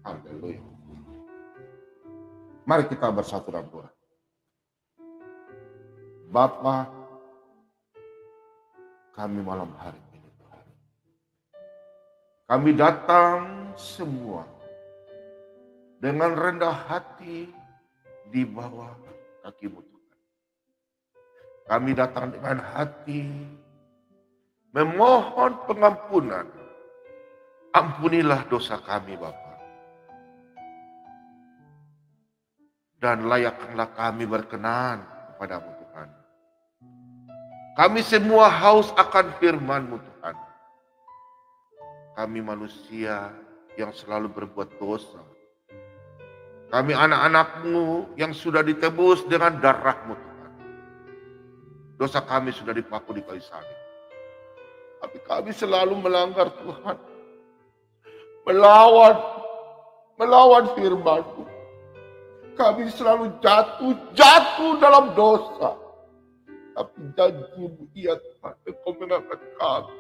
Haleluya. Mari kita bersatu dalam doa. Bapa, kami malam hari ini Tuhan, kami datang semua dengan rendah hati di bawah kaki-Mu Tuhan. Kami datang dengan hati memohon pengampunan. Ampunilah dosa kami Bapa. Dan layakkanlah kami berkenan kepadamu Tuhan. Kami semua haus akan firman-Mu Tuhan. Kami manusia yang selalu berbuat dosa. Kami anak-anak-Mu yang sudah ditebus dengan darah-Mu Tuhan. Dosa kami sudah dipaku di kayu salib. Tapi kami selalu melanggar Tuhan. Melawan firman-Mu. Kami selalu jatuh dalam dosa. Tapi janji-Mu, iya Tuhan, Engkau mengangkat kami.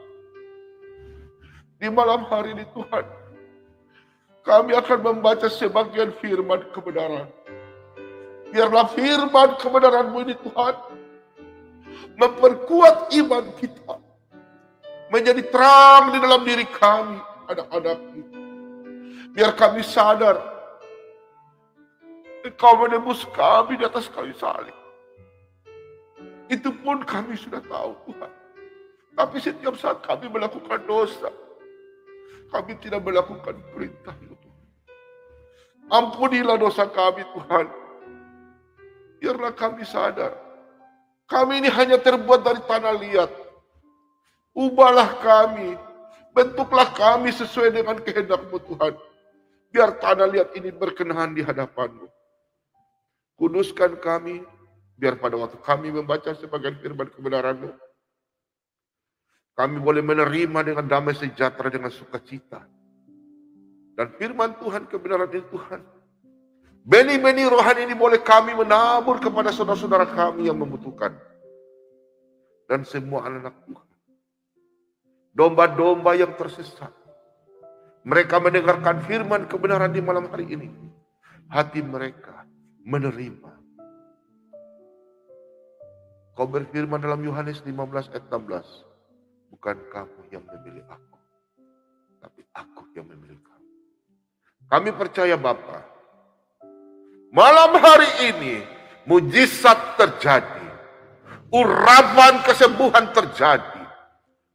Di malam hari ini Tuhan, kami akan membaca sebagian firman kebenaran. Biarlah firman kebenaran-Mu ini Tuhan, memperkuat iman kita. Menjadi terang di dalam diri kami, anak-anak-Mu. Biar kami sadar, Engkau menebus kami di atas kayu salib. Itu pun kami sudah tahu Tuhan. Tapi setiap saat kami melakukan dosa, kami tidak melakukan perintah-Mu Tuhan. Ampunilah dosa kami Tuhan. Biarlah kami sadar, kami ini hanya terbuat dari tanah liat. Ubahlah kami, bentuklah kami sesuai dengan kehendak-Mu Tuhan. Biar tanah liat ini berkenan di hadapan-Mu. Kuduskan kami, biar pada waktu kami membaca sebagian firman kebenaran-Mu, kami boleh menerima dengan damai sejahtera, dengan sukacita. Dan firman Tuhan, kebenaran ini Tuhan, benih-benih rohani ini boleh kami menabur kepada saudara-saudara kami yang membutuhkan. Dan semua anak-anak Tuhan, domba-domba yang tersesat, mereka mendengarkan firman kebenaran di malam hari ini. Hati mereka menerima. Kau berfirman dalam Yohanes 15 ayat 16. Bukan kamu yang memilih aku, tapi aku yang memilih kamu. Kami percaya Bapa, malam hari ini mujizat terjadi. Urapan kesembuhan terjadi.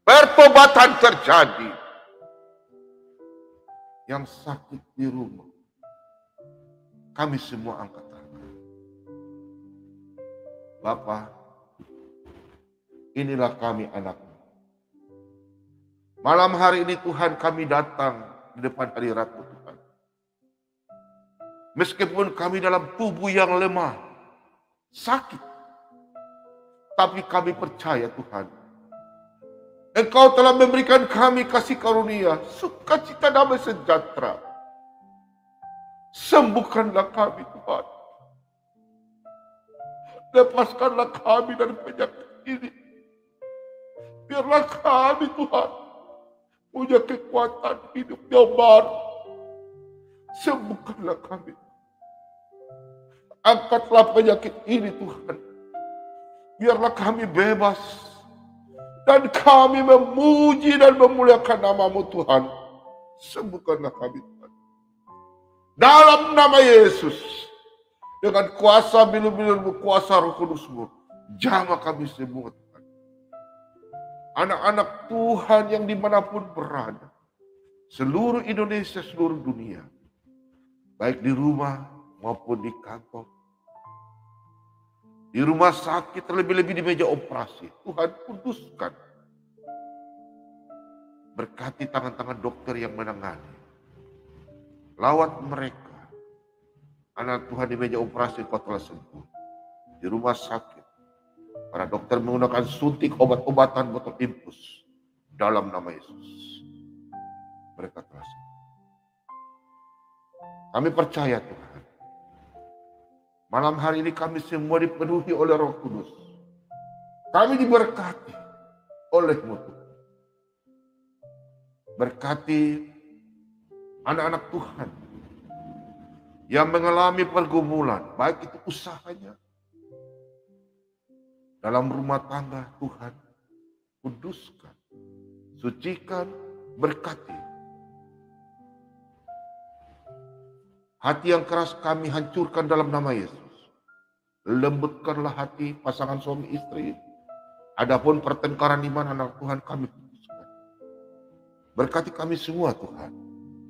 Pertobatan terjadi. Yang sakit di rumah, kami semua angkat tangan. Bapa, inilah kami anak-Mu. Malam hari ini Tuhan, kami datang di depan hadirat-Mu Tuhan. Meskipun kami dalam tubuh yang lemah, sakit, tapi kami percaya Tuhan, Engkau telah memberikan kami kasih karunia, sukacita damai sejahtera. Sembuhkanlah kami Tuhan. Lepaskanlah kami dari penyakit ini. Biarlah kami Tuhan punya kekuatan hidup yang baru. Sembuhkanlah kami. Angkatlah penyakit ini Tuhan. Biarlah kami bebas. Dan kami memuji dan memuliakan nama-Mu Tuhan. Sembuhkanlah kami Tuhan. Dalam nama Yesus. Dengan kuasa bilu-bilu-Mu, kuasa Roh Kudus-Mu. Jamah kami semua Tuhan. Anak-anak Tuhan yang dimanapun berada. Seluruh Indonesia, seluruh dunia. Baik di rumah maupun di kantor. Di rumah sakit, terlebih-lebih di meja operasi. Tuhan kuduskan. Berkati tangan-tangan dokter yang menangani. Lawat mereka. Anak Tuhan di meja operasi Kau telah sembuh. Di rumah sakit. Para dokter menggunakan suntik obat-obatan botol infus. Dalam nama Yesus. Mereka telah sembuh. Kami percaya Tuhan. Malam hari ini kami semua dipenuhi oleh Roh Kudus. Kami diberkati oleh-Mu Tuhan. Berkati anak-anak Tuhan yang mengalami pergumulan, baik itu usahanya, dalam rumah tangga, Tuhan, kuduskan, sucikan, berkati. Hati yang keras kami hancurkan dalam nama Yesus. Lembutkanlah hati pasangan suami istri. Adapun pertengkaran iman anak Tuhan kami putuskan. Berkati kami semua Tuhan.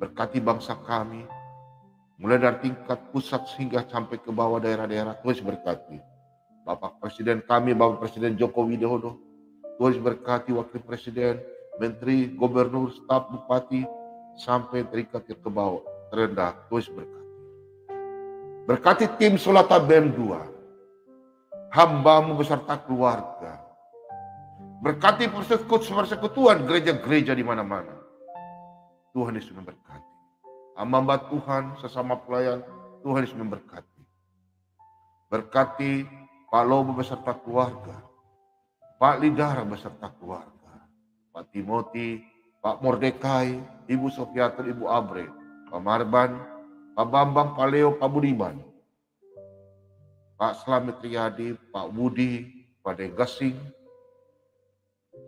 Berkati bangsa kami. Mulai dari tingkat pusat hingga sampai ke bawah daerah-daerah. Tuhan berkati. Bapak Presiden kami, Bapak Presiden Joko Widodo. Tuhan berkati Wakil Presiden, Menteri, Gubernur, staf, Bupati. Sampai terikat ke bawah, terendah. Tuhan berkati. Berkati tim Solata BEM 2. Hamba-Mu beserta keluarga. Berkati persekutuan gereja-gereja di mana-mana. Tuhan Yesus memberkati. Hamba Tuhan sesama pelayan, Tuhan Yesus memberkati. Berkati Pak Lobo beserta keluarga. Pak Lidara beserta keluarga. Pak Timothy, Pak Mordekai, Ibu Sofiatur, Ibu Abre, Pak Marban, Pak Bambang, Pak Leo, Pak Budiman. Pak Slamet Riyadi, Pak Budi, Pak Degasing,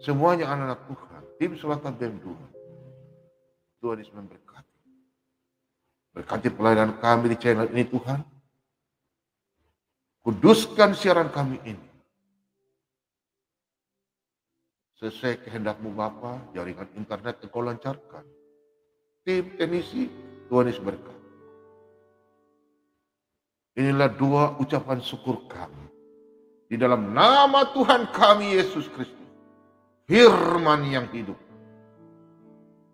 semuanya anak-anak Tuhan, tim Solata BEM 2. Tuhan Yesus memberkati. Berkati pelayanan kami di channel ini Tuhan. Kuduskan siaran kami ini. Sesuai kehendak-Mu Bapa, jaringan internet yang Kau lancarkan. Tim teknisi, Tuhan Yesus berkati. Inilah dua ucapan syukur kami. Di dalam nama Tuhan kami Yesus Kristus. Firman yang hidup.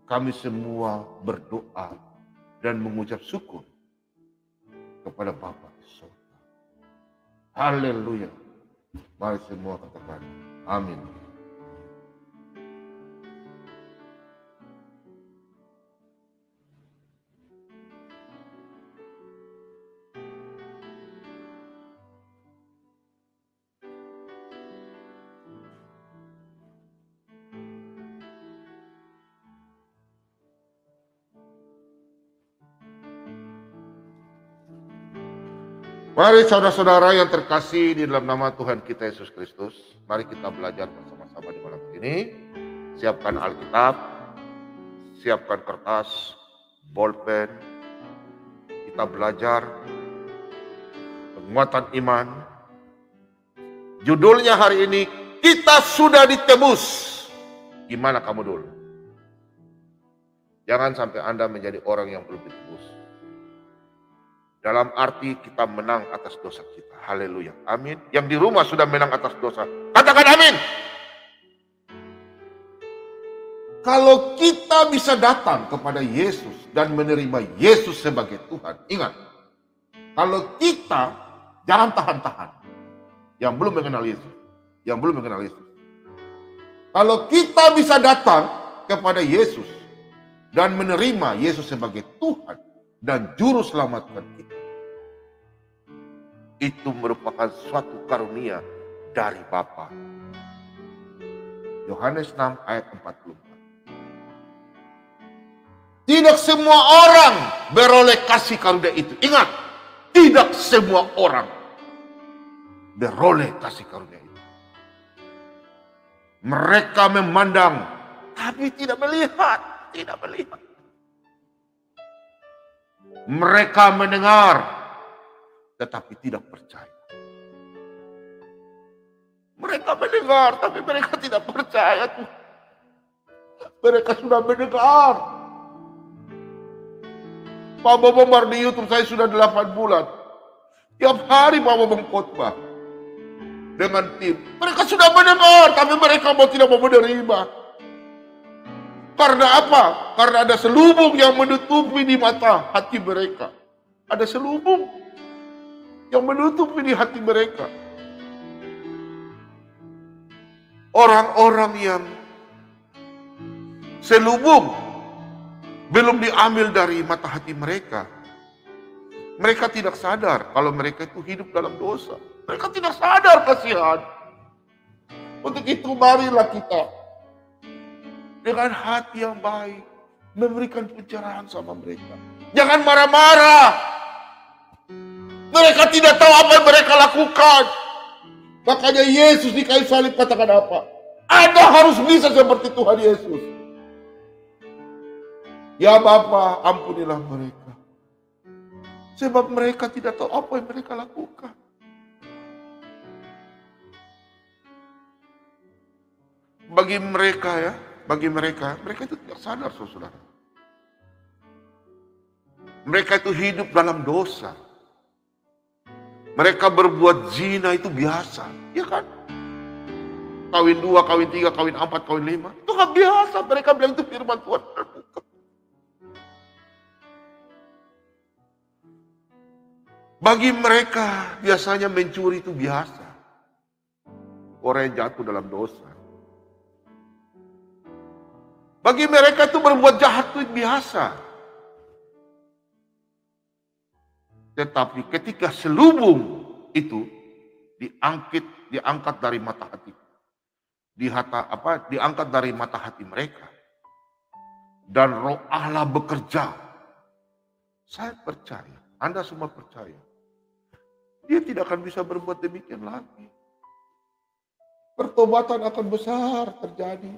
Kami semua berdoa dan mengucap syukur kepada Bapa di surga. Haleluya. Mari semua katakan amin. Mari saudara-saudara yang terkasih di dalam nama Tuhan kita Yesus Kristus. Mari kita belajar bersama-sama di malam ini. Siapkan Alkitab, siapkan kertas, bolpen. Kita belajar penguatan iman. Judulnya hari ini, kita sudah ditebus. Gimana kamu dulu? Jangan sampai Anda menjadi orang yang belum ditebus. Dalam arti kita menang atas dosa kita. Haleluya. Amin. Yang di rumah sudah menang atas dosa. Katakan amin. Kalau kita bisa datang kepada Yesus dan menerima Yesus sebagai Tuhan. Ingat. Kalau kita jangan tahan-tahan. Yang belum mengenal Yesus. Yang belum mengenal Yesus. Kalau kita bisa datang kepada Yesus dan menerima Yesus sebagai Tuhan dan juru selamatkan kita. Itu merupakan suatu karunia dari Bapa. Yohanes 6 ayat 44. Tidak semua orang beroleh kasih karunia itu. Ingat, tidak semua orang beroleh kasih karunia itu. Mereka memandang, tapi tidak melihat. Tidak melihat. Mereka mendengar, tetapi tidak percaya. Mereka mendengar, tapi mereka tidak percaya. Mereka sudah mendengar. Pak Bobomar di YouTube saya sudah 8 bulan. Tiap hari Pak Bobom khotbah dengan tim. Mereka sudah mendengar, tapi mereka tidak mau menerima. Karena apa? Karena ada selubung yang menutupi di mata hati mereka. Ada selubung yang menutupi di hati mereka. Orang-orang yang selubung belum diambil dari mata hati mereka. Mereka tidak sadar kalau mereka itu hidup dalam dosa. Mereka tidak sadar kasihan. Untuk itu marilah kita dengan hati yang baik memberikan pencerahan sama mereka. Jangan marah-marah. Mereka tidak tahu apa yang mereka lakukan. Makanya Yesus di kayu salib katakan apa? Anda harus bisa seperti Tuhan Yesus. Ya Bapa, ampunilah mereka. Sebab mereka tidak tahu apa yang mereka lakukan. Bagi mereka itu tidak sadar, saudara. Mereka itu hidup dalam dosa. Mereka berbuat zina itu biasa, ya kan? Kawin 2, kawin 3, kawin 4, kawin 5. Itu gak biasa, mereka bilang itu firman Tuhan terbuka. Bagi mereka biasanya mencuri itu biasa. Orang yang jatuh dalam dosa. Bagi mereka itu berbuat jahat itu biasa. Tetapi ketika selubung itu diangkat dari mata hati. Diangkat dari mata hati mereka. Dan Roh Allah bekerja. Saya percaya, Anda semua percaya. Dia tidak akan bisa berbuat demikian lagi. Pertobatan akan besar terjadi.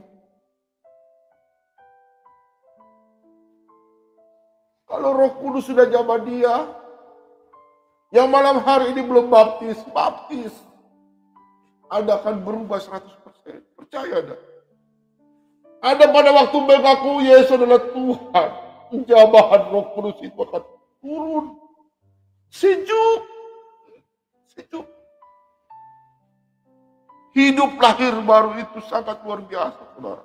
Kalau Roh Kudus sudah jamah dia, yang malam hari ini belum baptis. Anda akan berubah 100%. Percaya Anda. Anda pada waktu mengaku Yesus adalah Tuhan, jamahan Roh Kudus itu akan turun. Sejuk. Hidup lahir baru itu sangat luar biasa, saudara.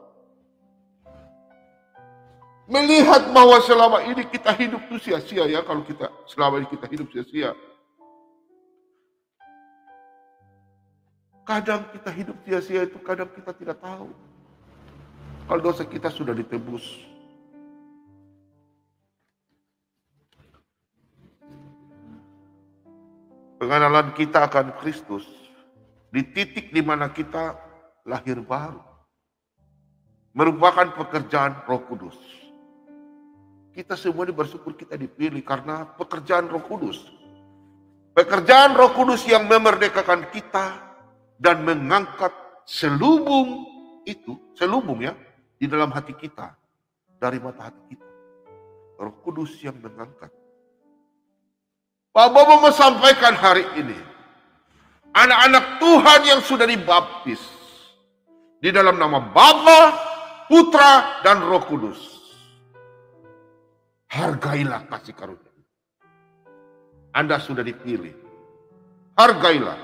Melihat bahwa selama ini kita hidup itu sia-sia ya, kalau selama ini kita hidup sia-sia. Kadang kita hidup sia-sia itu, kadang kita tidak tahu. Kalau dosa kita sudah ditebus. Pengenalan kita akan Kristus di titik di mana kita lahir baru merupakan pekerjaan Roh Kudus. Kita semua ini bersyukur kita dipilih karena pekerjaan Roh Kudus. Pekerjaan Roh Kudus yang memerdekakan kita dan mengangkat selubung ya, di dalam hati kita, dari mata hati kita. Roh Kudus yang mengangkat. Pak Bobo mau sampaikan hari ini, anak-anak Tuhan yang sudah dibaptis di dalam nama Bapa, Putra, dan Roh Kudus. Hargailah kasih karunia. Anda sudah dipilih. Hargailah.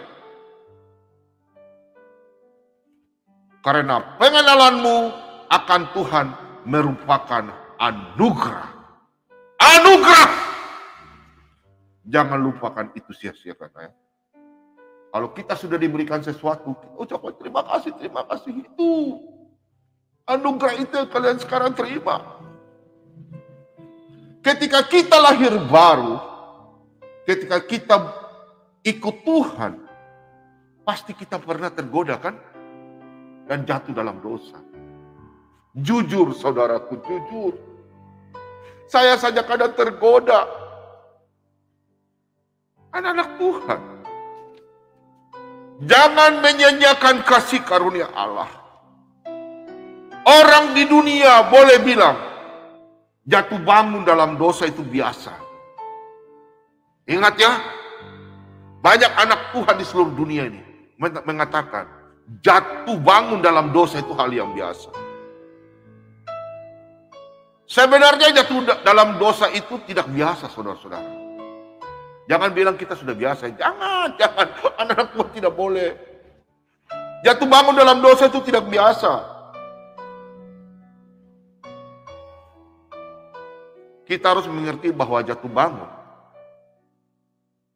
Karena pengenalanmu akan Tuhan merupakan anugerah. Anugerah! Jangan lupakan itu sia-siakan ya. Kalau kita sudah diberikan sesuatu, kita ucapkan terima kasih itu. Anugerah itu yang kalian sekarang terima. Ketika kita lahir baru, ketika kita ikut Tuhan, pasti kita pernah tergoda kan? Dan jatuh dalam dosa. Jujur saudaraku, jujur. Saya saja kadang tergoda. Anak-anak Tuhan. Jangan menyanyiakan kasih karunia Allah. Orang di dunia boleh bilang, jatuh bangun dalam dosa itu biasa. Ingat ya, banyak anak Tuhan di seluruh dunia ini mengatakan, jatuh bangun dalam dosa itu hal yang biasa. Sebenarnya jatuh dalam dosa itu tidak biasa, saudara-saudara. Jangan bilang kita sudah biasa. Jangan. Anak-anak Tuhan tidak boleh. Jatuh bangun dalam dosa itu tidak biasa. Kita harus mengerti bahwa jatuh bangun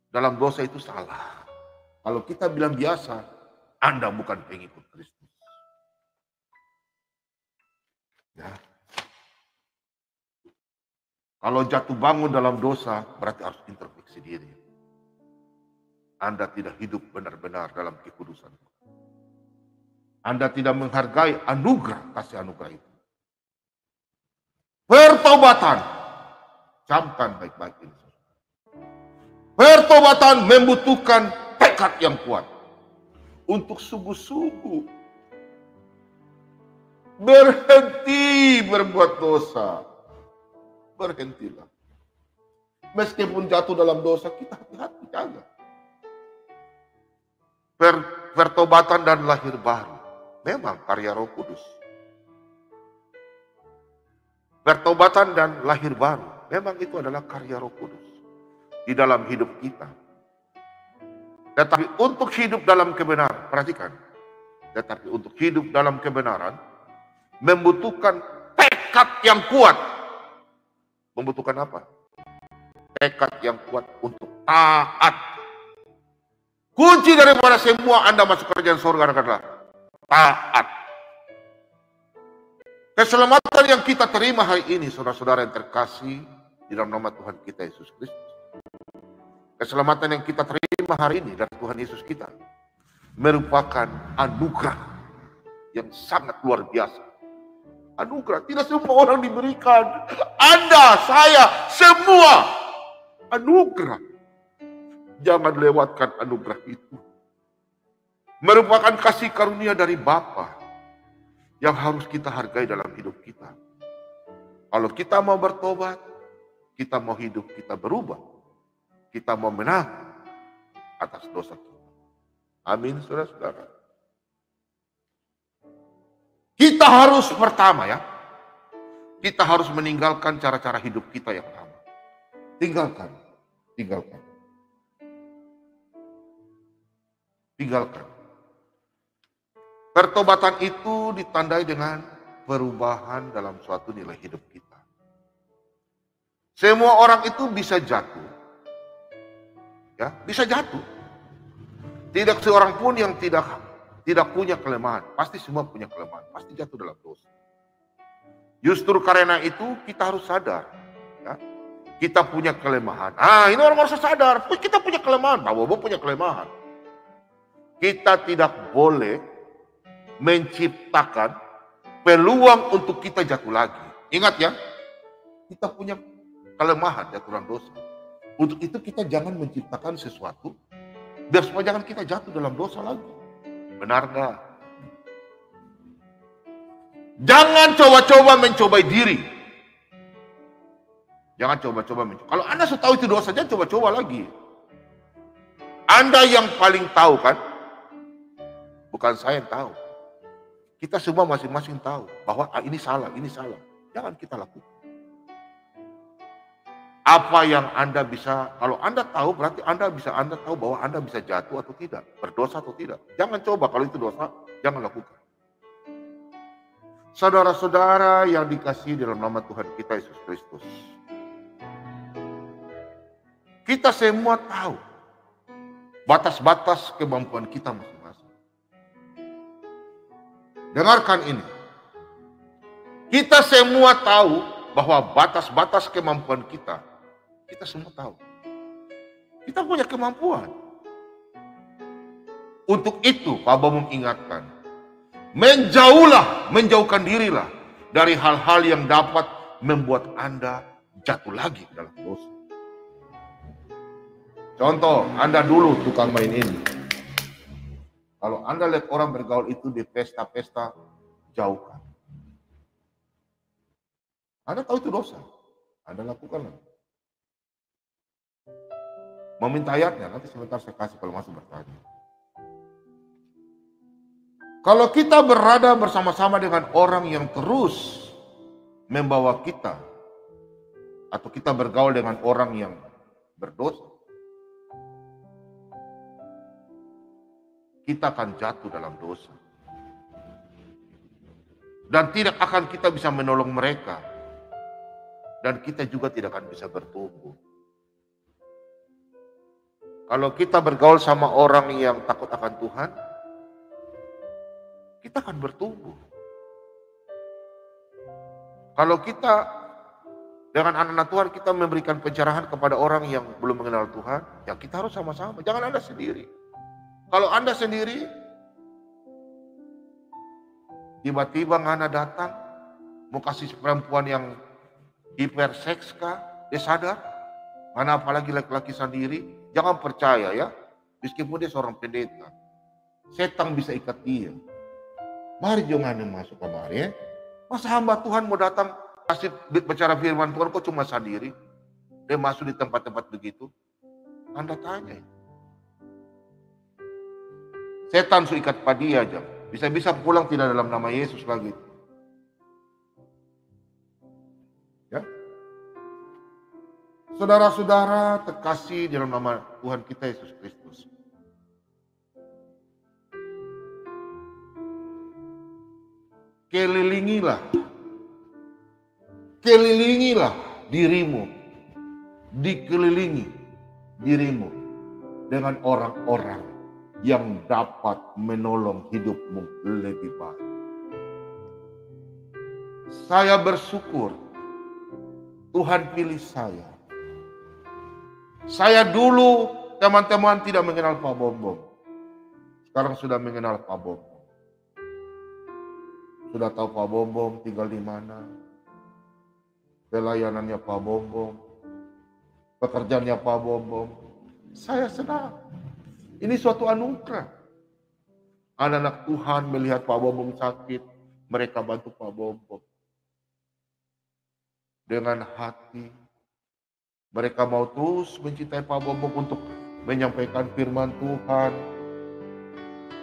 dalam dosa itu salah. Kalau kita bilang biasa, Anda bukan pengikut Kristus. Ya. Kalau jatuh bangun dalam dosa, berarti harus introspeksi diri. Anda tidak hidup benar-benar dalam kekudusan. Anda tidak menghargai kasih anugerah itu. Pertobatan. Camkan baik-baik ini. Pertobatan membutuhkan tekad yang kuat untuk sungguh-sungguh berhenti berbuat dosa. Berhentilah. Meskipun jatuh dalam dosa, kita hati-hati jaga. Pertobatan dan lahir baru memang karya Roh Kudus. Pertobatan dan lahir baru memang itu adalah karya Roh Kudus di dalam hidup kita. Tetapi untuk hidup dalam kebenaran, perhatikan. Tetapi untuk hidup dalam kebenaran membutuhkan tekad yang kuat. Membutuhkan apa? Tekad yang kuat untuk taat. Kunci daripada semua Anda masuk kerajaan surga adalah taat. Keselamatan yang kita terima hari ini, saudara-saudara yang terkasih di dalam nama Tuhan kita Yesus Kristus. Keselamatan yang kita terima hari ini dari Tuhan Yesus kita merupakan anugerah yang sangat luar biasa. Anugerah, tidak semua orang diberikan. Anda, saya, semua anugerah. Jangan lewatkan anugerah itu. Merupakan kasih karunia dari Bapa yang harus kita hargai dalam hidup kita. Kalau kita mau bertobat, kita mau hidup, kita berubah. Kita mau menang atas dosa kita. Amin, saudara-saudara. Kita harus pertama ya, kita harus meninggalkan cara-cara hidup kita yang lama. Tinggalkan. Pertobatan itu ditandai dengan perubahan dalam suatu nilai hidup kita. Semua orang itu bisa jatuh. Ya, bisa jatuh. Tidak seorang pun yang tidak punya kelemahan. Pasti semua punya kelemahan. Pasti jatuh dalam dosa. Justru karena itu kita harus sadar. Ya, kita punya kelemahan. Ini orang harus sadar. Kita punya kelemahan. Pak Bobo punya kelemahan. Kita tidak boleh menciptakan peluang untuk kita jatuh lagi. Ingat ya, kita punya kelemahan jatuh dalam dosa. Untuk itu kita jangan menciptakan sesuatu biar supaya jangan kita jatuh dalam dosa lagi. Benar nggak? Jangan coba-coba mencobai diri. Jangan coba-coba mencoba. Kalau Anda sudah tahu itu dosa, jangan coba-coba lagi. Anda yang paling tahu kan? Bukan saya yang tahu. Kita semua masing-masing tahu bahwa ini salah, ini salah. Jangan kita lakukan. Apa yang Anda bisa, kalau Anda tahu berarti Anda tahu bahwa Anda bisa jatuh atau tidak, berdosa atau tidak. Jangan coba, kalau itu dosa, jangan lakukan. Saudara-saudara yang dikasihi dalam nama Tuhan kita Yesus Kristus. Kita semua tahu batas-batas kemampuan kita masing-masing. Dengarkan ini. Kita semua tahu bahwa batas-batas kemampuan kita semua tahu. Kita punya kemampuan. Untuk itu, Pak Bobo mengingatkan, menjauhkan dirilah dari hal-hal yang dapat membuat Anda jatuh lagi dalam dosa. Contoh, Anda dulu tukang main ini. Kalau Anda lihat orang bergaul itu di pesta-pesta, jauhkan. Anda tahu itu dosa, Anda lakukanlah. Mau minta ayatnya, nanti sebentar saya kasih kalau masih bertanya. Kalau kita berada bersama-sama dengan orang yang terus membawa kita, atau kita bergaul dengan orang yang berdosa, kita akan jatuh dalam dosa. Dan tidak akan kita bisa menolong mereka. Dan kita juga tidak akan bisa bertumbuh. Kalau kita bergaul sama orang yang takut akan Tuhan, kita akan bertumbuh. Kalau kita dengan anak-anak Tuhan, kita memberikan pencerahan kepada orang yang belum mengenal Tuhan, ya kita harus sama-sama. Jangan Anda sendiri. Kalau Anda sendiri, tiba-tiba Anda datang, mau kasih perempuan yang hiperseks kah? Dia sadar, mana apalagi laki-laki sendiri, Jangan percaya ya. Meskipun dia seorang pendeta. Setan bisa ikat dia. Mari jangan masuk kemari ya. Masa hamba Tuhan mau datang kasih bicara firman Tuhan kok cuma sendiri? Dia masuk di tempat-tempat begitu. Anda tanya. Setan su ikat dia aja. Bisa-bisa pulang tidak dalam nama Yesus lagi. Ya. Saudara-saudara terkasih dalam nama Tuhan kita Yesus Kristus. Kelilingilah dirimu. Dikelilingi dirimu dengan orang-orang yang dapat menolong hidupmu lebih baik. Saya bersyukur Tuhan pilih saya. Saya dulu teman-teman tidak mengenal Pak Bombong. Sekarang sudah mengenal Pak Bombong. Sudah tahu Pak Bombong tinggal di mana. Pelayanannya Pak Bombong. Pekerjaannya Pak Bombong. Saya senang. Ini suatu anugerah. Anak-anak Tuhan melihat Pak Bombong sakit. Mereka bantu Pak Bombong. Dengan hati. Mereka mau terus mencintai Pak Bombong untuk menyampaikan firman Tuhan.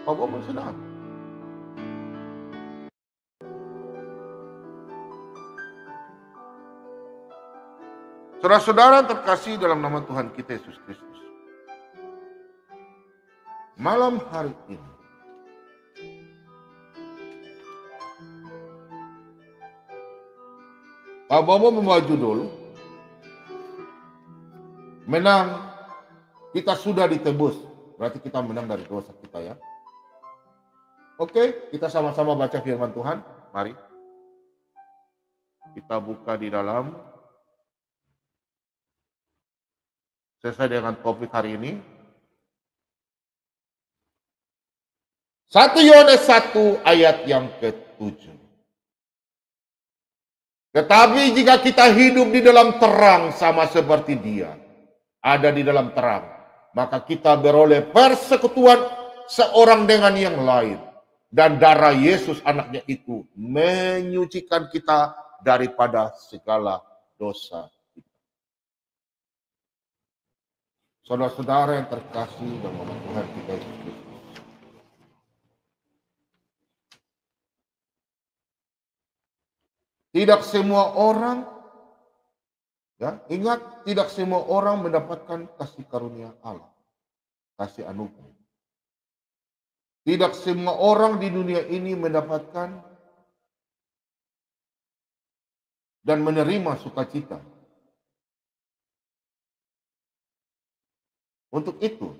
Pak Bombong senang. Saudara-saudara terkasih dalam nama Tuhan kita Yesus Kristus. Malam hari ini. Pak Bombong membawa judul. Menang, kita sudah ditebus. Berarti kita menang dari dosa kita ya. Oke, kita sama-sama baca firman Tuhan. Mari. Kita buka di dalam. Sesuai dengan topik hari ini. 1 Yohanes 1 ayat yang ke-7. Tetapi jika kita hidup di dalam terang sama seperti Dia ada di dalam terang, maka kita beroleh persekutuan seorang dengan yang lain. Dan darah Yesus anaknya itu menyucikan kita daripada segala dosa. Saudara-saudara yang terkasih dalam nama Tuhan kita Yesus Kristus. Tidak semua orang, ya, ingat, tidak semua orang mendapatkan kasih karunia Allah, kasih anugerah. Tidak semua orang di dunia ini mendapatkan dan menerima sukacita. Untuk itu,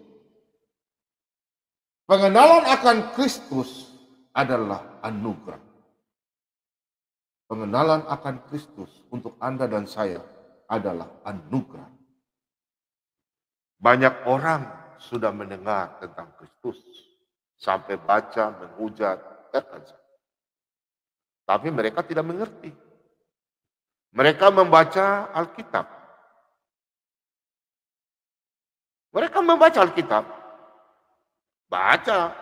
pengenalan akan Kristus adalah anugerah. Pengenalan akan Kristus untuk Anda dan saya adalah anugerah. Banyak orang sudah mendengar tentang Kristus. Sampai baca, menghujat, tapi mereka tidak mengerti. Mereka membaca Alkitab. Mereka membaca Alkitab. Baca.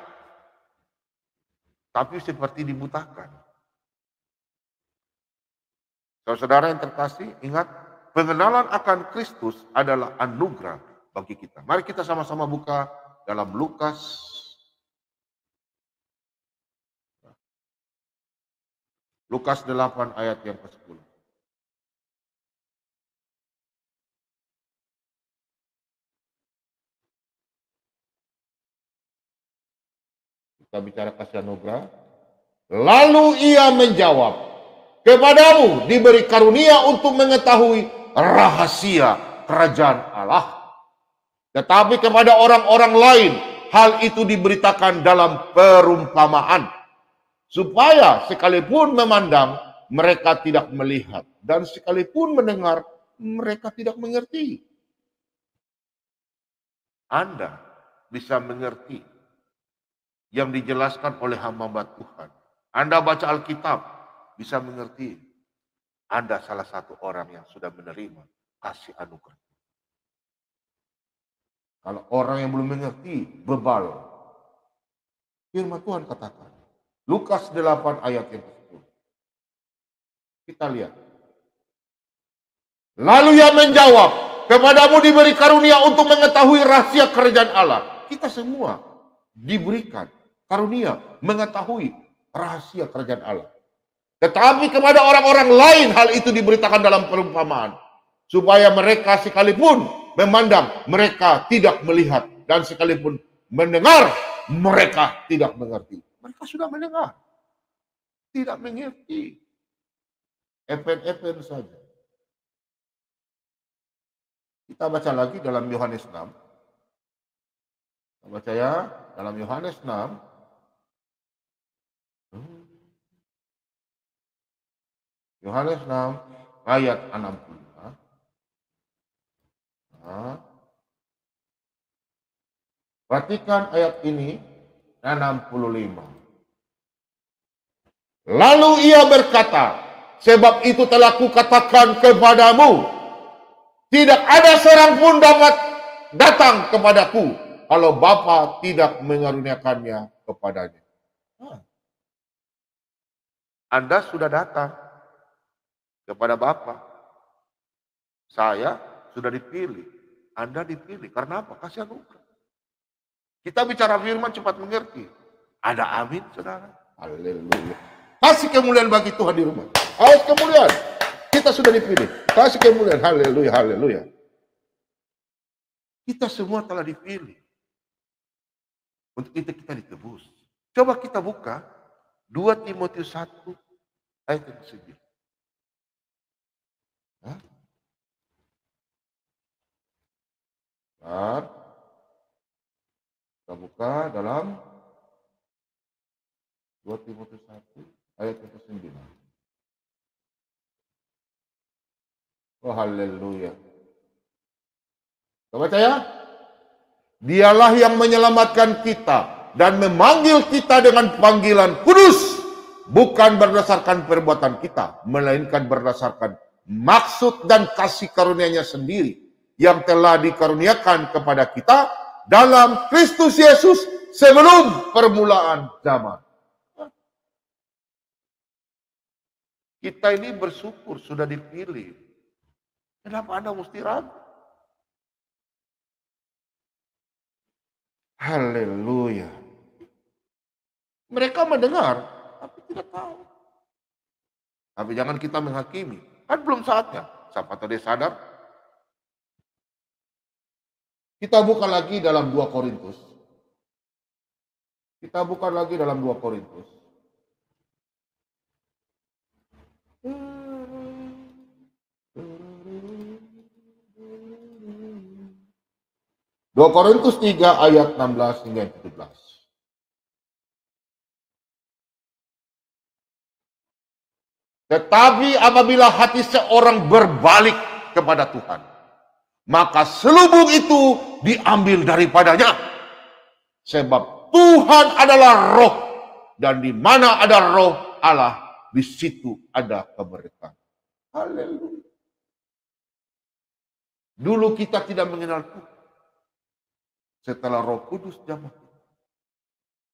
Tapi seperti dibutakan. Saudara yang terkasih, ingat, pengenalan akan Kristus adalah anugerah bagi kita. Mari kita sama-sama buka dalam Lukas. Lukas 8 ayat yang ke-10. Kita bicara kasih anugerah. Lalu ia menjawab, kepadamu diberi karunia untuk mengetahui rahasia kerajaan Allah. Tetapi kepada orang-orang lain, hal itu diberitakan dalam perumpamaan. Supaya sekalipun memandang, mereka tidak melihat. Dan sekalipun mendengar, mereka tidak mengerti. Anda bisa mengerti yang dijelaskan oleh hamba Tuhan. Anda baca Alkitab, bisa mengerti. Anda salah satu orang yang sudah menerima kasih anugerah. Kalau orang yang belum mengerti, bebal. Firman Tuhan katakan. Lukas 8 ayat yang ke-10. Kita lihat. Lalu ia menjawab, kepadamu diberi karunia untuk mengetahui rahasia kerajaan Allah. Kita semua diberikan karunia mengetahui rahasia kerajaan Allah. Tetapi kepada orang-orang lain hal itu diberitakan dalam perumpamaan. Supaya mereka sekalipun memandang, mereka tidak melihat. Dan sekalipun mendengar, mereka tidak mengerti. Mereka sudah mendengar, tidak mengerti. Epen-epen saja. Kita baca lagi dalam Yohanes 6. Kita baca ya, dalam Yohanes 6. Yohanes 6 ayat 65. Nah, perhatikan ayat ini 65. Lalu ia berkata, sebab itu telah kukatakan kepadamu, tidak ada seorang pun dapat datang kepadaku kalau Bapa tidak mengaruniakannya kepadanya. Anda sudah datang kepada Bapa. Saya sudah dipilih. Anda dipilih. Karena apa? Kasih anugerah. Kita bicara firman cepat mengerti. Ada amin, saudara? Haleluya. Kasih kemuliaan bagi Tuhan di rumah. Awas kemuliaan. Kita sudah dipilih. Kasih kemuliaan. Haleluya, haleluya. Kita semua telah dipilih. Untuk itu kita ditebus. Coba kita buka 2 Timotius 1 ayat yang ke-9. Kita buka dalam 2 Timotius 1 ayat yang ke-9. Oh haleluya. Kita baca ya. Dialah yang menyelamatkan kita dan memanggil kita dengan panggilan kudus. Bukan berdasarkan perbuatan kita, melainkan berdasarkan maksud dan kasih karunia-Nya sendiri yang telah dikaruniakan kepada kita dalam Kristus Yesus sebelum permulaan zaman. Kita ini bersyukur sudah dipilih. Kenapa Anda mesti ragu? Haleluya. Mereka mendengar, tapi tidak tahu. Tapi jangan kita menghakimi. Kan belum saatnya. Siapa tahu dia sadar. Kita buka lagi dalam 2 Korintus. Kita buka lagi dalam 2 Korintus. 2 Korintus 3 ayat 16 hingga 17. Tetapi apabila hati seorang berbalik kepada Tuhan, maka selubung itu diambil daripadanya. Sebab Tuhan adalah roh, dan di mana ada roh Allah, di situ ada kemerdekaan. Haleluya. Dulu kita tidak mengenal Tuhan. Setelah Roh Kudus jamah kita.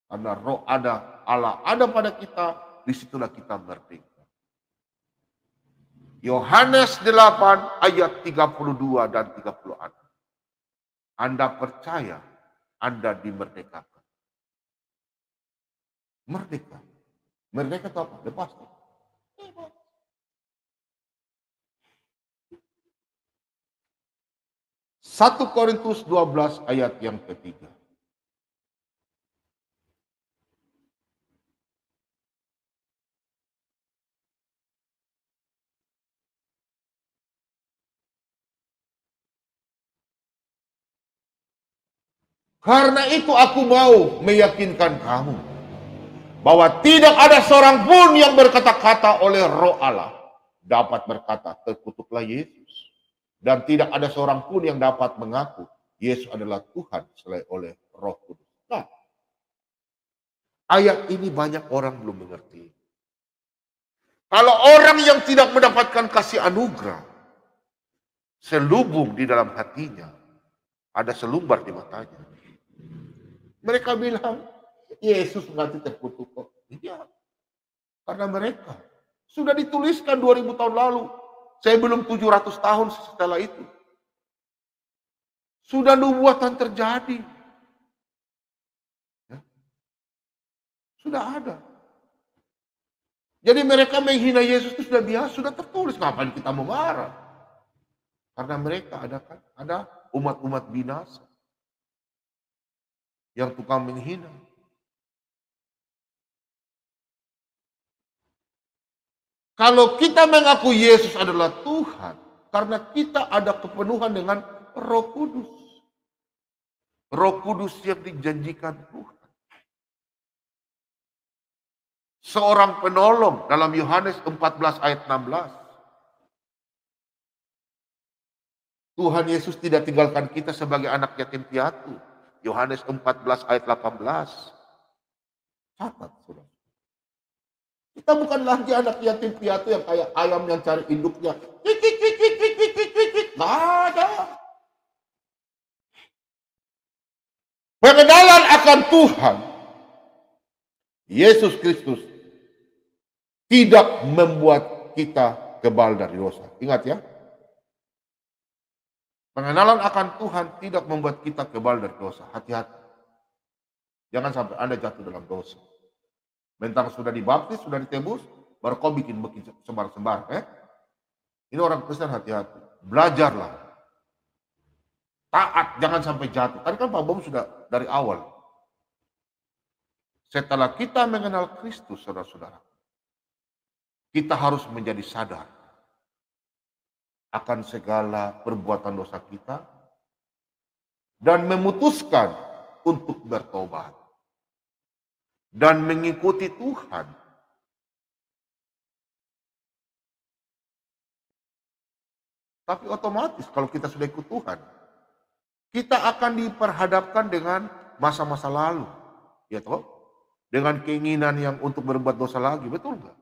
Karena roh ada, Allah ada pada kita, disitulah kita merdeka. Yohanes 8 ayat 32 dan 36. Anda percaya, Anda dimerdekakan. Merdeka. Merdeka itu apa? Lepas. 1 Korintus 12 ayat yang ketiga. Karena itu aku mau meyakinkan kamu bahwa tidak ada seorang pun yang berkata-kata oleh Roh Allah dapat berkata terkutuklah Yesus. Dan tidak ada seorang pun yang dapat mengaku Yesus adalah Tuhan selain oleh Roh Kudus. Nah, ayat ini banyak orang belum mengerti. Kalau orang yang tidak mendapatkan kasih anugerah selubung di dalam hatinya, ada selumbar di matanya. Mereka bilang, Yesus mati terkutuk kok. Iya, karena mereka sudah dituliskan 2000 tahun lalu. Saya belum 700 tahun setelah itu. Sudah nubuatan terjadi. Ya. Sudah ada. Jadi mereka menghina Yesus itu sudah biasa, sudah tertulis. Ngapain kita mau marah? Karena mereka ada umat-umat binasa yang tukang menghina. Kalau kita mengaku Yesus adalah Tuhan, karena kita ada kepenuhan dengan Roh Kudus. Roh Kudus yang dijanjikan Tuhan. Seorang penolong dalam Yohanes 14 ayat 16. Tuhan Yesus tidak tinggalkan kita sebagai anak yatim piatu. Yohanes 14 ayat 18. Catat, saudara. Kita bukan lagi anak yatim piatu yang kayak ayam yang cari induknya. Nggak ada. Pengenalan akan Tuhan Yesus Kristus tidak membuat kita kebal dari dosa. Ingat ya. Pengenalan akan Tuhan tidak membuat kita kebal dari dosa. Hati-hati. Jangan sampai Anda jatuh dalam dosa. Mentang sudah dibaptis, sudah ditebus, baru kau bikin sembar-sembar. Ini orang Kristen, hati-hati. Belajarlah. Taat, jangan sampai jatuh. Tadi kan Pak Bom sudah dari awal. Setelah kita mengenal Kristus, saudara-saudara, kita harus menjadi sadar akan segala perbuatan dosa kita dan memutuskan untuk bertobat dan mengikuti Tuhan. Tapi otomatis kalau kita sudah ikut Tuhan, kita akan diperhadapkan dengan masa-masa lalu, ya toh, dengan keinginan yang untuk berbuat dosa lagi, betul nggak?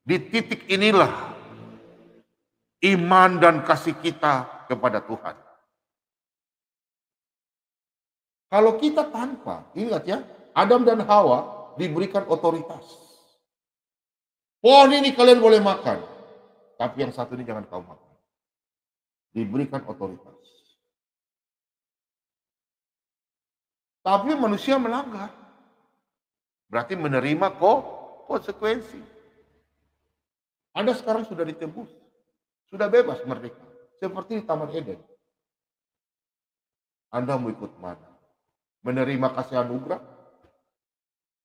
Di titik inilah iman dan kasih kita kepada Tuhan. Kalau kita tanpa, ingat ya, Adam dan Hawa diberikan otoritas. Pohon ini kalian boleh makan, tapi yang satu ini jangan kau makan. Diberikan otoritas. Tapi manusia melanggar. Berarti menerima konsekuensi. Anda sekarang sudah ditebus. Sudah bebas merdeka. Seperti di Taman Eden. Anda mau ikut mana? Menerima kasih anugerah?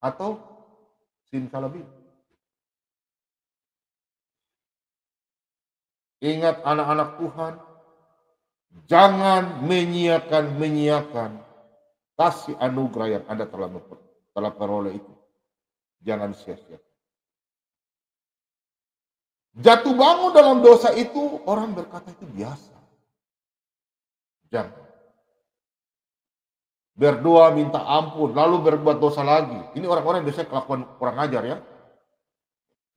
Atau simsalabim? Ingat anak-anak Tuhan. Jangan menyiakan kasih anugerah yang Anda telah peroleh itu. Jangan sia-sia. Jatuh bangun dalam dosa itu, orang berkata itu biasa. Jangan. Berdoa minta ampun, lalu berbuat dosa lagi. Ini orang-orang yang biasanya kelakuan kurang ajar ya.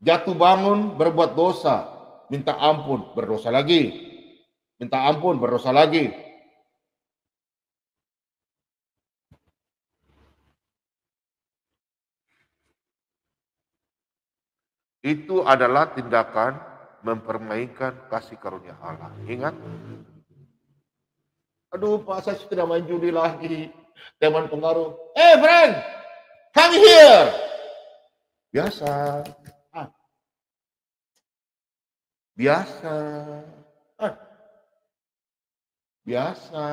Jatuh bangun, berbuat dosa, minta ampun, berdosa lagi. Minta ampun, berdosa lagi. Itu adalah tindakan mempermainkan kasih karunia Allah. Ingat? Aduh Pak, saya sudah main judi lagi. Teman pengaruh. Hey friend, come here. Biasa. Biasa. Biasa.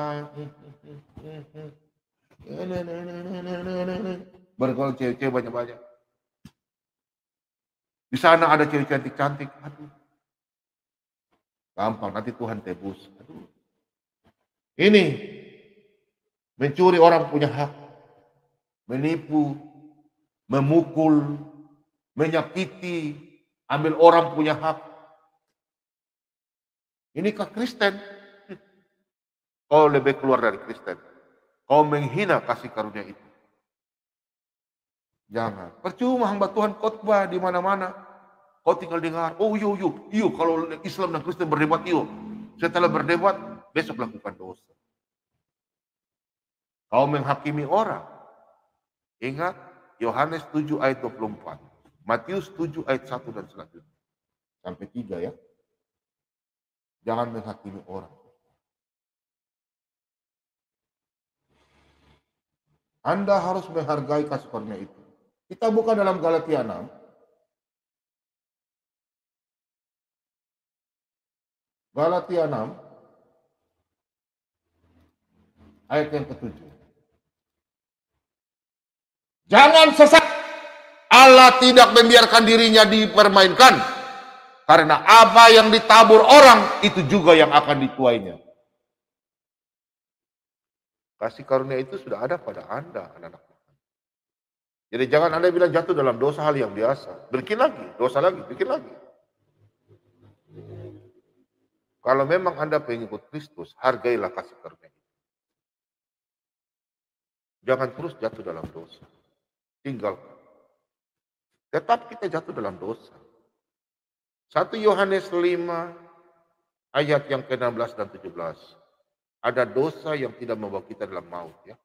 Bergaul cewek-cewek banyak-banyak. Di sana ada cewek cantik-cantik. Aduh. Gampang, nanti Tuhan tebus. Aduh. Ini. Mencuri orang punya hak. Menipu. Memukul. Menyakiti. Ambil orang punya hak. Inikah Kristen? Kau lebih keluar dari Kristen. Kau menghina kasih karunia itu. Jangan. Percuma hamba Tuhan khotbah di mana-mana. Kau tinggal dengar. Oh yo kalau Islam dan Kristen berdebat yo. Setelah berdebat, besok lakukan dosa. Kau menghakimi orang. Ingat, Yohanes 7 ayat 24. Matius 7 ayat 1 dan selanjutnya. Sampai 3 ya. Jangan menghakimi orang. Anda harus menghargai kasih karunia itu. Kita buka dalam Galatia 6. Galatia 6 ayat yang ke-7. Jangan sesat. Allah tidak membiarkan dirinya dipermainkan. Karena apa yang ditabur orang, itu juga yang akan dituainya. Kasih karunia itu sudah ada pada Anda, anak-anak Tuhan. Jadi jangan Anda bilang jatuh dalam dosa hal yang biasa. Bikin lagi, dosa lagi, bikin lagi. Kalau memang Anda pengikut Kristus, hargailah kasih karunia itu. Jangan terus jatuh dalam dosa. Tinggalkan. Tetap kita jatuh dalam dosa. 1 Yohanes 5 ayat yang ke-16 dan 17. Ada dosa yang tidak membawa kita dalam maut ya.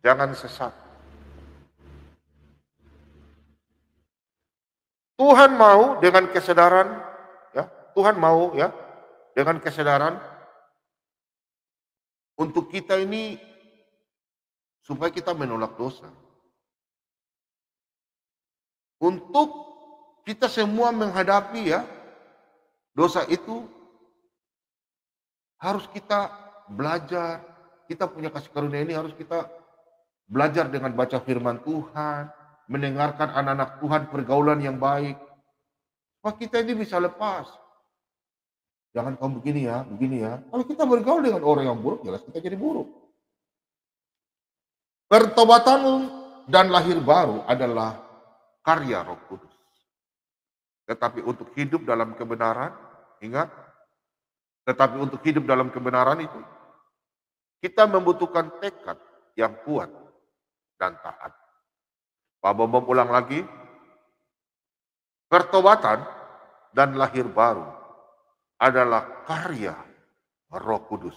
Jangan sesat. Tuhan mau dengan kesadaran ya, Tuhan mau ya dengan kesadaran untuk kita ini supaya kita menolak dosa. Untuk kita semua menghadapi ya dosa itu harus kita belajar. Kita punya kasih karunia ini harus kita belajar dengan baca firman Tuhan, mendengarkan anak-anak Tuhan pergaulan yang baik. Wah, kita ini bisa lepas. Jangan kamu begini ya, begini ya. Kalau kita bergaul dengan orang yang buruk, jelas kita jadi buruk. Pertobatan dan lahir baru adalah karya Roh Kudus. Tetapi untuk hidup dalam kebenaran, ingat, tetapi untuk hidup dalam kebenaran itu, kita membutuhkan tekad yang kuat dan taat. Pak Bambang ulang lagi, pertobatan dan lahir baru adalah karya Roh Kudus.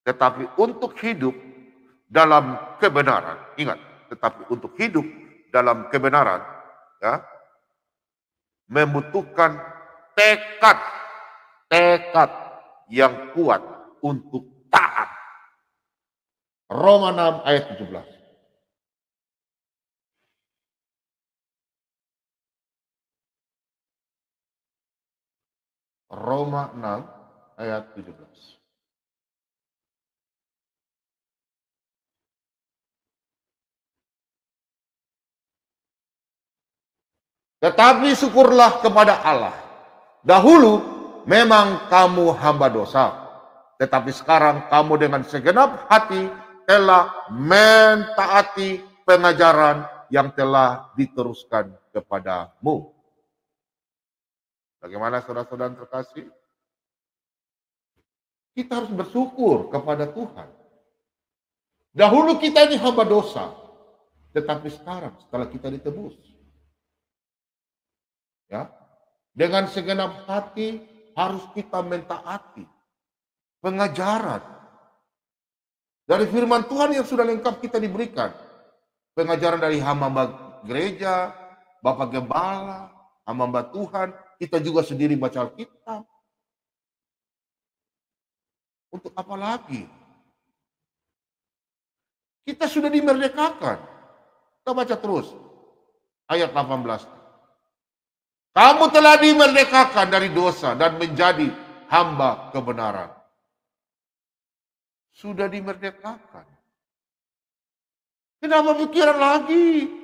Tetapi untuk hidup dalam kebenaran, ingat, tetapi untuk hidup dalam kebenaran, ya, membutuhkan tekad yang kuat untuk taat. Roma 6 ayat 17. Roma 6 ayat 17. Tetapi syukurlah kepada Allah. Dahulu memang kamu hamba dosa, tetapi sekarang kamu dengan segenap hati telah mentaati pengajaran yang telah diteruskan kepadamu. Bagaimana saudara-saudara terkasih? Kita harus bersyukur kepada Tuhan. Dahulu kita ini hamba dosa, tetapi sekarang setelah kita ditebus, ya, dengan segenap hati harus kita mentaati pengajaran dari firman Tuhan yang sudah lengkap kita diberikan. Pengajaran dari hamba gereja, Bapak Gembala, hamba Tuhan, kita juga sendiri baca Alkitab. Untuk apa lagi? Kita sudah dimerdekakan. Kita baca terus. Ayat 18. Kamu telah dimerdekakan dari dosa dan menjadi hamba kebenaran. Sudah dimerdekakan. Kenapa pikiran lagi?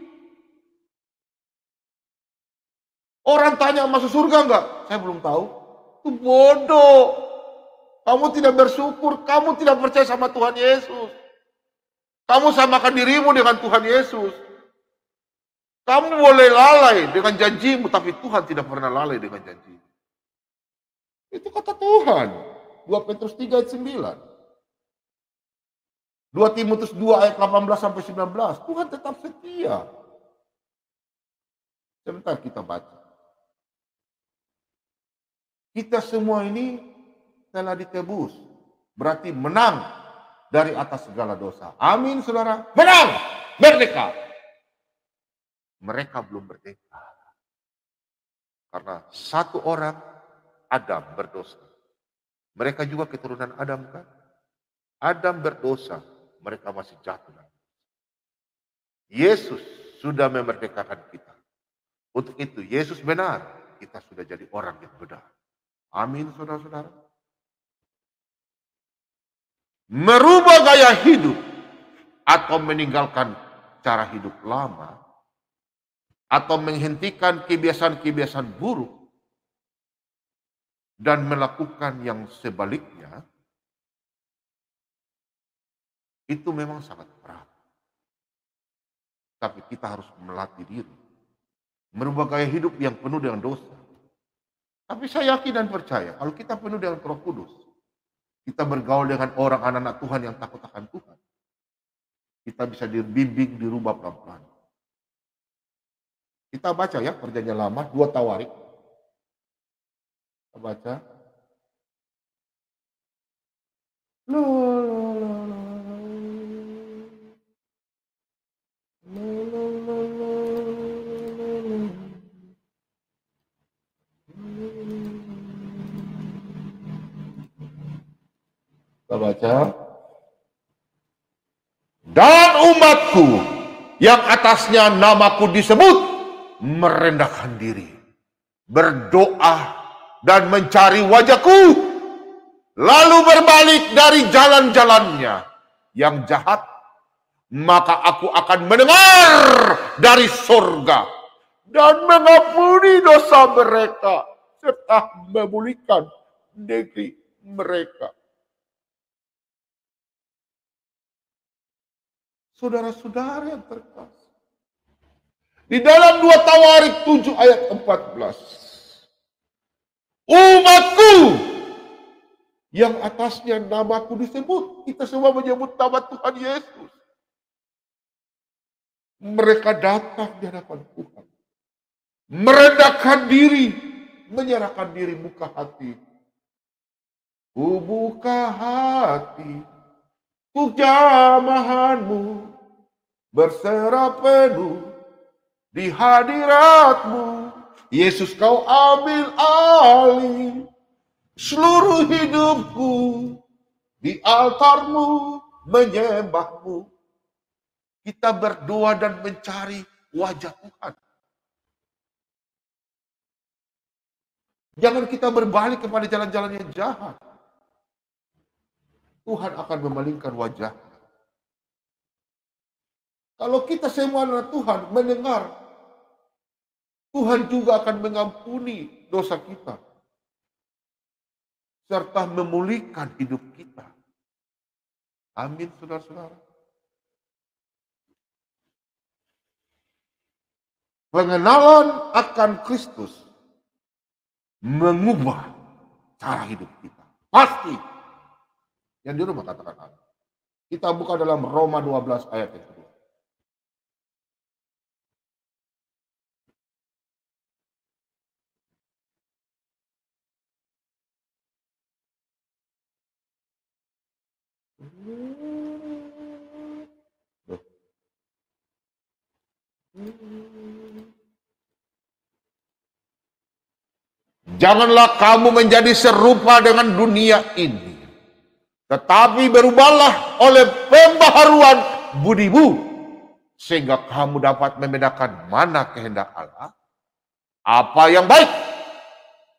Orang tanya masuk surga enggak? Saya belum tahu. Itu bodoh. Kamu tidak bersyukur, kamu tidak percaya sama Tuhan Yesus. Kamu samakan dirimu dengan Tuhan Yesus. Kamu boleh lalai dengan janjimu, tapi Tuhan tidak pernah lalai dengan janji. Itu kata Tuhan. 2 Petrus 3 ayat 9. 2 Timotius 2 ayat 18 sampai 19. Tuhan tetap setia. Sebentar kita baca. Kita semua ini telah ditebus. Berarti menang dari atas segala dosa. Amin, saudara. Menang, merdeka. Mereka belum merdeka. Karena satu orang, Adam, berdosa. Mereka juga keturunan Adam kan? Adam berdosa, mereka masih jatuh. Yesus sudah memerdekakan kita. Untuk itu, Yesus benar, kita sudah jadi orang yang benar. Amin, saudara-saudara. Merubah gaya hidup atau meninggalkan cara hidup lama atau menghentikan kebiasaan-kebiasaan buruk dan melakukan yang sebaliknya, itu memang sangat berat. Tapi kita harus melatih diri. Merubah gaya hidup yang penuh dengan dosa. Tapi saya yakin dan percaya, kalau kita penuh dengan Roh Kudus, kita bergaul dengan orang anak-anak Tuhan yang takut akan Tuhan, kita bisa dibimbing, dirubah pelan-pelan. Kita baca ya Perjanjian Lama, 2 Tawarik. Kita baca. Kita baca. Dan umatku yang atasnya namaku disebut merendahkan diri, berdoa dan mencari wajahku, lalu berbalik dari jalan-jalannya yang jahat, maka aku akan mendengar dari surga dan mengampuni dosa mereka serta memulihkan negeri mereka. Saudara-saudara yang terkasih, di dalam 2 Tawarik 7 ayat 14, umatku yang atasnya namaku disebut, kita semua menyebut nama Tuhan Yesus. Mereka datang di hadapan Tuhan, merendahkan diri, menyerahkan diri, buka hati. Ku buka hati untuk jamahanmu, berserah penuh di hadiratmu. Yesus, kau ambil alih seluruh hidupku, di altarmu menyembahmu. Kita berdoa dan mencari wajah Tuhan. Jangan kita berbalik kepada jalan-jalan yang jahat. Tuhan akan memalingkan wajah. Kalau kita semua anak Tuhan mendengar, Tuhan juga akan mengampuni dosa kita, serta memulihkan hidup kita. Amin, saudara-saudara. Pengenalan akan Kristus mengubah cara hidup kita. Pasti. Yang di rumah katakan amin. Kita buka dalam Roma 12 ayat yang kedua. Janganlah kamu menjadi serupa dengan dunia ini, tetapi berubahlah oleh pembaharuan budimu, sehingga kamu dapat membedakan mana kehendak Allah, apa yang baik,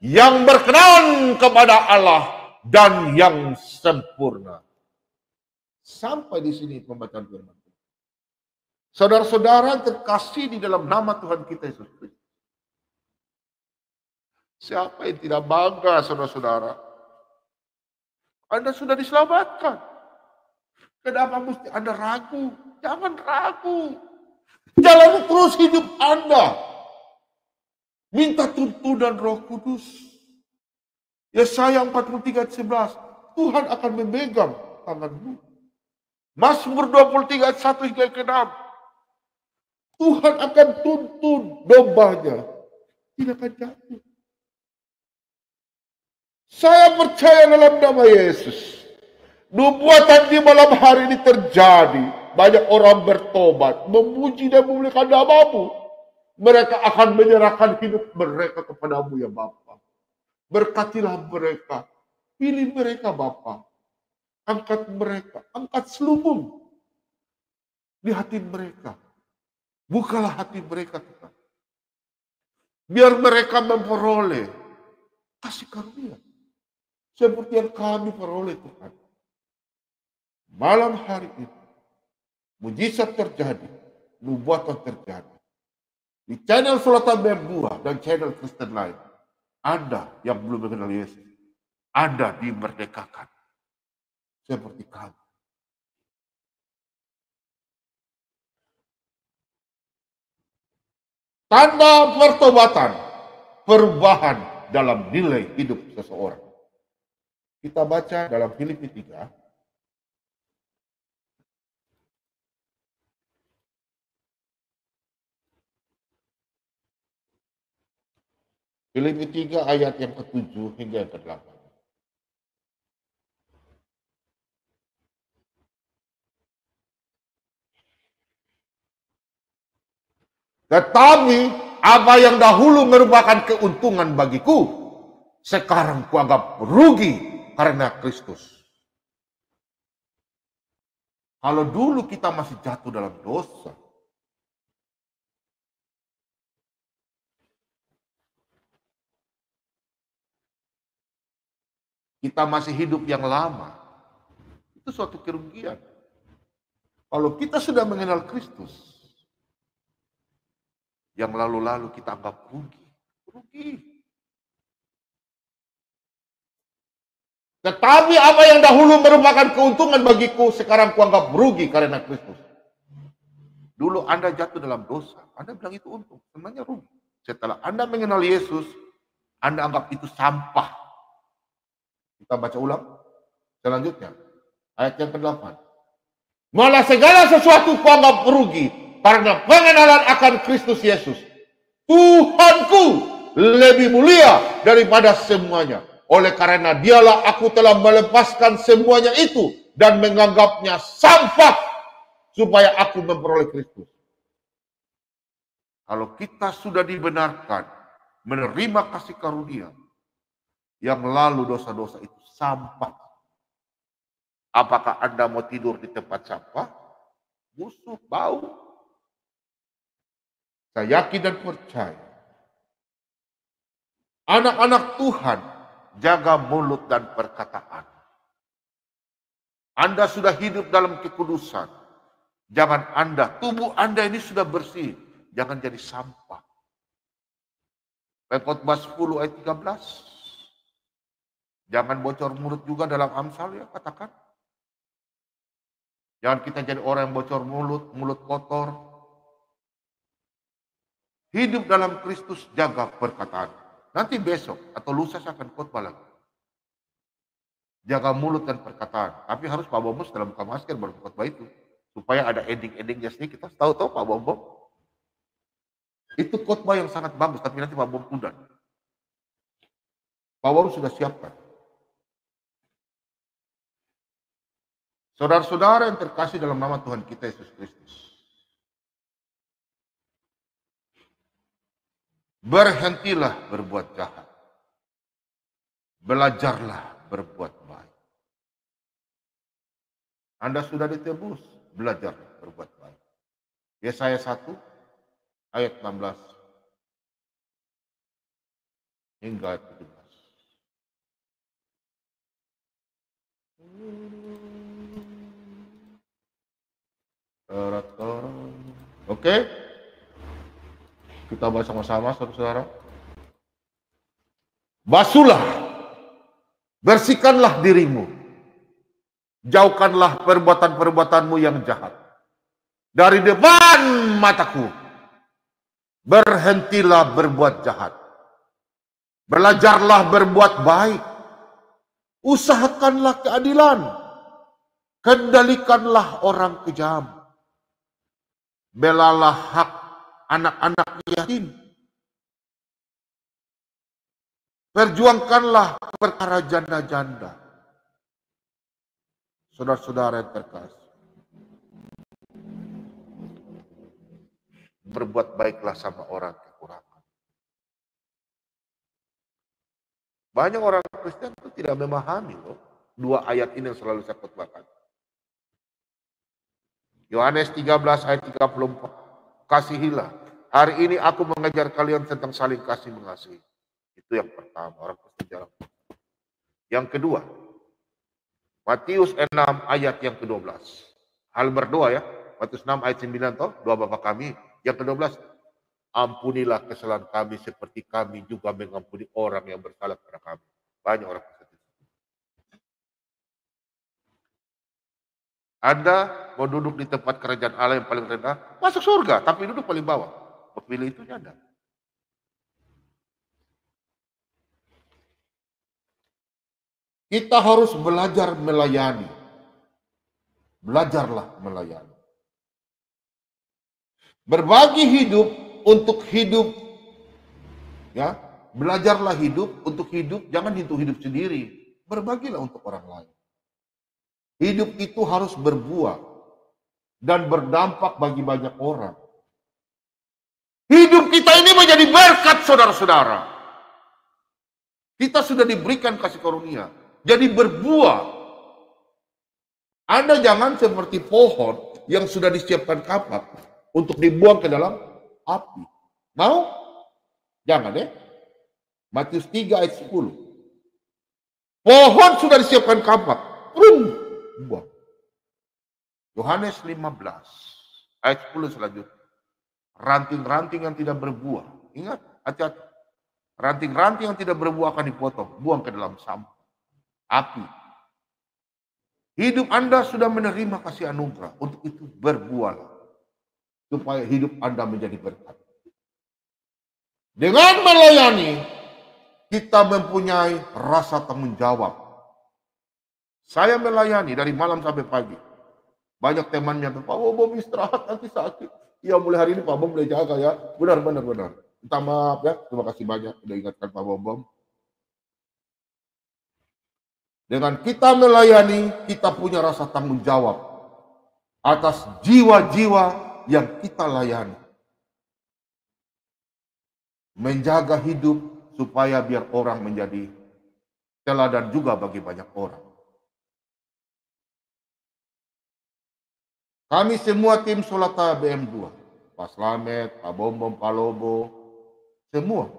yang berkenan kepada Allah, dan yang sempurna. Sampai di sini pembacaan firman. Saudara-saudara terkasih di dalam nama Tuhan kita Yesus Kristus. Siapa yang tidak bangga, saudara-saudara? Anda sudah diselamatkan. Kenapa mesti Anda ragu? Jangan ragu. Jalani terus hidup Anda. Minta tuntunan Roh Kudus. Yesaya 43:11. Tuhan akan memegang tanganmu. Mazmur 23 ayat 1 hingga 6. Tuhan akan tuntun dombanya. Tidak akan jatuh. Saya percaya dalam nama Yesus. Nubuatan di malam hari ini terjadi. Banyak orang bertobat, memuji dan memuliakan namamu. Mereka akan menyerahkan hidup mereka kepadamu ya Bapa. Berkatilah mereka. Pilih mereka Bapa. Angkat mereka. Angkat selubung di hati mereka. Bukalah hati mereka Tuhan. Biar mereka memperoleh kasih karunia. Seperti yang kami peroleh Tuhan. Malam hari ini. Mujizat terjadi. Nubuatan terjadi. Di channel Sultan Berdua dan channel Kristen lain. Anda yang belum mengenal Yesus. Anda dimerdekakan. Seperti kami. Tanda pertobatan. Perubahan dalam nilai hidup seseorang. Kita baca dalam Filipi 3. Filipi 3 ayat yang ke-7 hingga yang ke-8. Tetapi apa yang dahulu merupakan keuntungan bagiku, sekarang kuanggap rugi karena Kristus. Kalau dulu kita masih jatuh dalam dosa, kita masih hidup yang lama, itu suatu kerugian. Kalau kita sudah mengenal Kristus, yang lalu-lalu kita anggap rugi. Tetapi apa yang dahulu merupakan keuntungan bagiku, sekarang kuanggap rugi karena Kristus. Dulu Anda jatuh dalam dosa, Anda bilang itu untung, sebenarnya rugi. Setelah Anda mengenal Yesus, Anda anggap itu sampah. Kita baca ulang. Selanjutnya, ayat yang ke-8. Malah segala sesuatu kuanggap rugi karena pengenalan akan Kristus Yesus. Tuhanku lebih mulia daripada semuanya. Oleh karena dialah aku telah melepaskan semuanya itu dan menganggapnya sampah supaya aku memperoleh Kristus. Kalau kita sudah dibenarkan menerima kasih karunia, yang lalu dosa-dosa itu sampah. Apakah Anda mau tidur di tempat sampah? Busuk, bau. Saya yakin dan percaya. Anak-anak Tuhan, jaga mulut dan perkataan. Anda sudah hidup dalam kekudusan. Jangan tubuh Anda ini sudah bersih. Jangan jadi sampah. Pengkhotbah 10 ayat 13. Jangan bocor mulut juga dalam Amsal ya, katakan. Jangan kita jadi orang yang bocor mulut, mulut kotor. Hidup dalam Kristus, jaga perkataan. Nanti besok atau lusa saya akan khotbah lagi. Jaga mulut dan perkataan. Tapi harus Pak Bombos dalam buka masker baru khotbah itu. Supaya ada ending-endingnya sedikit. Kita tahu Pak Bombos. Itu khotbah yang sangat bagus, tapi nanti Pak Bombos udah. Pak Bombos sudah siapkan. Saudara-saudara yang terkasih dalam nama Tuhan kita Yesus Kristus. Berhentilah berbuat jahat. Belajarlah berbuat baik. Anda sudah ditebus, belajarlah berbuat baik. Yesaya 1 ayat 16 hingga ayat 17. Oke? Kita bahas sama-sama, saudara-saudara. Basuhlah, bersihkanlah dirimu. Jauhkanlah perbuatan-perbuatanmu yang jahat dari depan mataku. Berhentilah berbuat jahat. Belajarlah berbuat baik. Usahakanlah keadilan. Kendalikanlah orang kejam. Belalah hak anak-anak yatim. Perjuangkanlah perkara janda-janda. Saudara-saudara yang terkasih. Berbuat baiklah sama orang kekurangan. Banyak orang Kristen itu tidak memahami loh. Dua ayat ini yang selalu saya khotbahkan. Yohanes 13 ayat 34. Kasihilah. Hari ini aku mengajar kalian tentang saling kasih mengasihi. Itu yang pertama, orang Kristen jalan. Yang kedua, Matius 6 ayat yang ke-12. Hal berdoa ya. Matius 6 ayat 9 toh, doa Bapa kami. Yang ke-12, ampunilah kesalahan kami seperti kami juga mengampuni orang yang bersalah kepada kami. Banyak orang Kristen. Anda mau duduk di tempat kerajaan Allah yang paling rendah, masuk surga, tapi duduk paling bawah. Pilih itu Anda. Kita harus belajar melayani. Belajarlah melayani. Berbagi hidup untuk hidup. Ya, belajarlah hidup untuk hidup, jangan hidup sendiri. Berbagilah untuk orang lain. Hidup itu harus berbuah dan berdampak bagi banyak orang. Hidup kita ini menjadi berkat, saudara-saudara. Kita sudah diberikan kasih karunia, jadi berbuah. Anda jangan seperti pohon yang sudah disiapkan kapak untuk dibuang ke dalam api. Mau? Jangan ya. Matius 3 ayat 10. Pohon sudah disiapkan kapak. Buang. Yohanes 15 ayat 10 selanjutnya. Ranting-ranting yang tidak berbuah. Ingat, hati-hati. Ranting-ranting yang tidak berbuah akan dipotong. Buang ke dalam sampah. Api. Hidup Anda sudah menerima kasih anugerah. Untuk itu berbuahlah. Supaya hidup Anda menjadi berkat. Dengan melayani, kita mempunyai rasa tanggung jawab. Saya melayani dari malam sampai pagi. Banyak temannya, Pak Bom istirahat nanti sakit. Ya mulai hari ini Pak Bom boleh jaga ya. Benar. Minta maaf ya. Terima kasih banyak sudah ingatkan Pak Bom. Dengan kita melayani, kita punya rasa tanggung jawab atas jiwa-jiwa yang kita layani. Menjaga hidup supaya biar orang menjadi teladan juga bagi banyak orang. Kami semua tim Solata BM2, Pak Slamet, Pak Bom, Pak Lobo, semua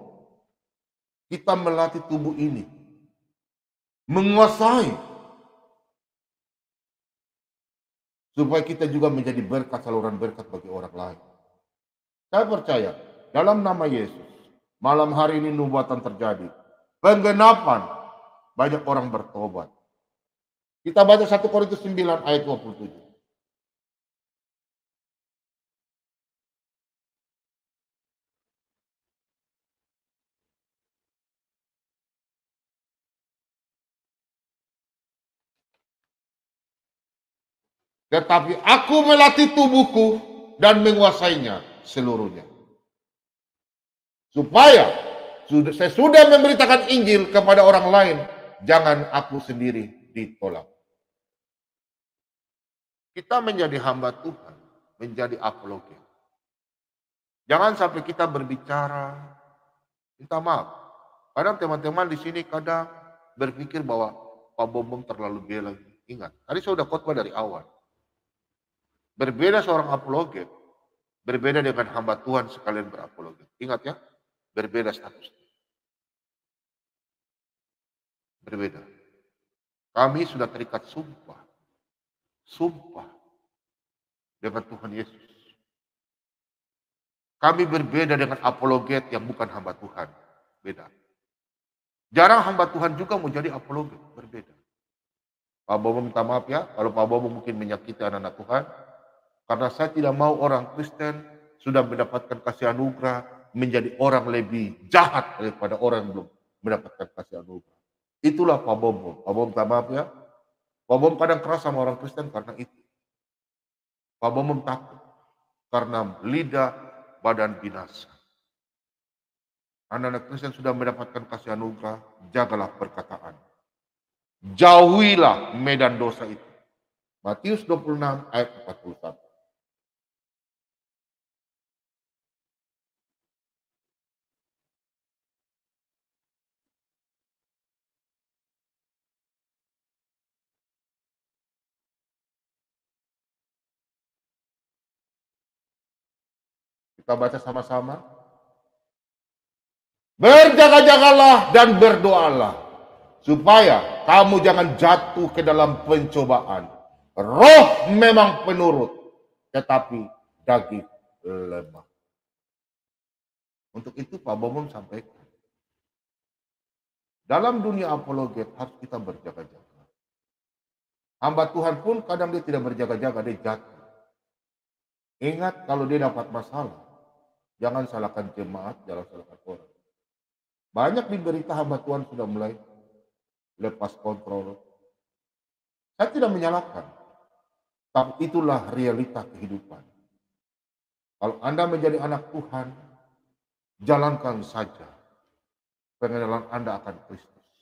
kita melatih tubuh ini menguasai supaya kita juga menjadi berkat, saluran berkat bagi orang lain. Saya percaya dalam nama Yesus malam hari ini nubuatan terjadi, penggenapan, banyak orang bertobat. Kita baca 1 Korintus 9 ayat 27. Tetapi aku melatih tubuhku dan menguasainya seluruhnya. Supaya saya sudah memberitakan Injil kepada orang lain, jangan aku sendiri ditolak. Kita menjadi hamba Tuhan, menjadi apologet. Jangan sampai kita berbicara, minta maaf. Kadang teman-teman di sini kadang berpikir bahwa Pak Bom terlalu bela. Ingat, tadi saya sudah khotbah dari awal. Berbeda seorang apologet, berbeda dengan hamba Tuhan sekalian berapologet. Ingat ya, berbeda statusnya. Berbeda. Kami sudah terikat sumpah. Sumpah dengan Tuhan Yesus. Kami berbeda dengan apologet yang bukan hamba Tuhan. Beda. Jarang hamba Tuhan juga mau jadi apologet. Berbeda. Pak Bobo minta maaf ya, kalau Pak Bobo mungkin menyakiti anak-anak Tuhan. Karena saya tidak mau orang Kristen sudah mendapatkan kasih anugerah menjadi orang lebih jahat daripada orang yang belum mendapatkan kasih anugerah. Itulah Pak Bobo. Pak Bobo minta maaf ya. Pak Bobo kadang keras sama orang Kristen karena itu. Pak Bobo takut karena lidah badan binasa. Anak-anak Kristen sudah mendapatkan kasih anugerah, jagalah perkataan. Jauhilah medan dosa itu. Matius 26 ayat 41. Kita baca sama-sama. Berjaga-jagalah dan berdoalah, supaya kamu jangan jatuh ke dalam pencobaan. Roh memang penurut, tetapi daging lemah. Untuk itu Pak Bomon sampaikan, dalam dunia apologet harus kita berjaga-jaga. Hamba Tuhan pun kadang dia tidak berjaga-jaga, dia jatuh. Ingat kalau dia dapat masalah, jangan salahkan jemaat, jangan salahkan orang. Banyak di berita hamba Tuhan sudah mulai lepas kontrol. Saya tidak menyalahkan, tapi itulah realita kehidupan. Kalau Anda menjadi anak Tuhan, jalankan saja pengenalan Anda akan Kristus.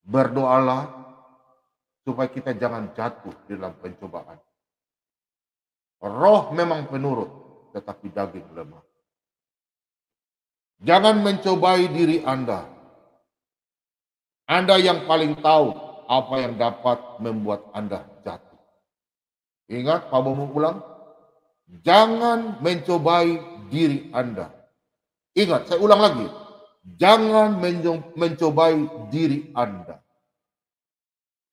Berdoalah supaya kita jangan jatuh di dalam pencobaan. Roh memang penurut, tetapi daging lemah. Jangan mencobai diri Anda. Anda yang paling tahu apa yang dapat membuat Anda jatuh. Ingat, Pak Bomo ulang, jangan mencobai diri Anda. Ingat, saya ulang lagi, jangan mencobai diri Anda.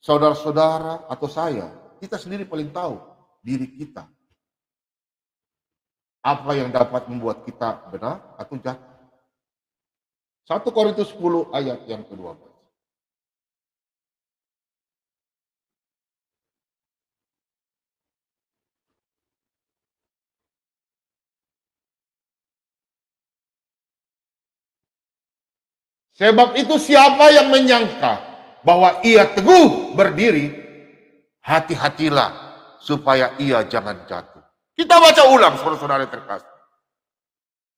Saudara-saudara atau saya, kita sendiri paling tahu diri kita. Apa yang dapat membuat kita benar atau jatuh. 1 Korintus 10 ayat yang ke-12. Sebab itu siapa yang menyangka bahwa ia teguh berdiri, hati-hatilah supaya ia jangan jatuh. Kita baca ulang, saudara-saudara terkasih.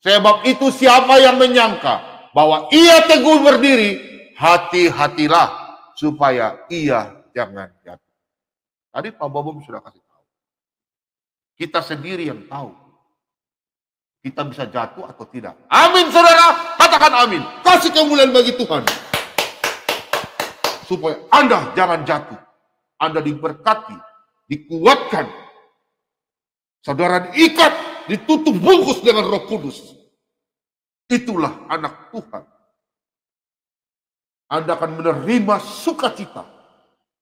Sebab itu siapa yang menyangka bahwa ia teguh berdiri, hati-hatilah supaya ia jangan jatuh. Tadi Pak Bobom sudah kasih tahu. Kita sendiri yang tahu. Kita bisa jatuh atau tidak. Amin saudara, katakan amin. Kasih kemuliaan bagi Tuhan. Supaya Anda jangan jatuh. Anda diberkati, dikuatkan. Saudara diikat, ditutup bungkus dengan Roh Kudus. Itulah anak Tuhan. Anda akan menerima sukacita,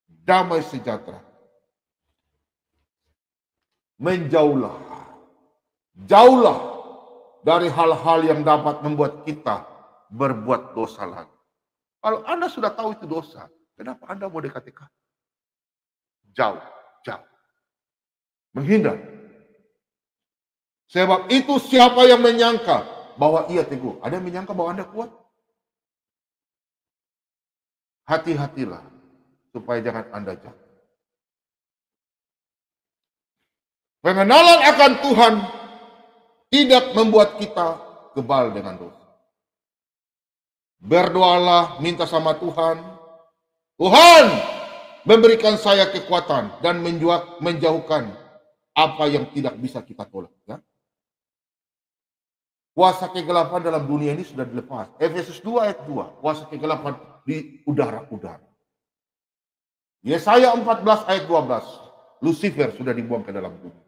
damai sejahtera. Menjauhlah. Jauhlah dari hal-hal yang dapat membuat kita berbuat dosa lagi. Kalau Anda sudah tahu itu dosa, kenapa Anda mau dekati? Jauh, jauh. Menghindar. Sebab itu siapa yang menyangka bahwa ia teguh? Ada yang menyangka bahwa Anda kuat? Hati-hatilah supaya jangan Anda jatuh. Pengenalan akan Tuhan tidak membuat kita kebal dengan dosa. Berdoalah, minta sama Tuhan. Tuhan, memberikan saya kekuatan dan menjauhkan apa yang tidak bisa kita tolak. Ya? Kuasa kegelapan dalam dunia ini sudah dilepas. Efesus 2 ayat 2. Kuasa kegelapan di udara-udara. Yesaya 14 ayat 12. Lucifer sudah dibuang ke dalam bumi.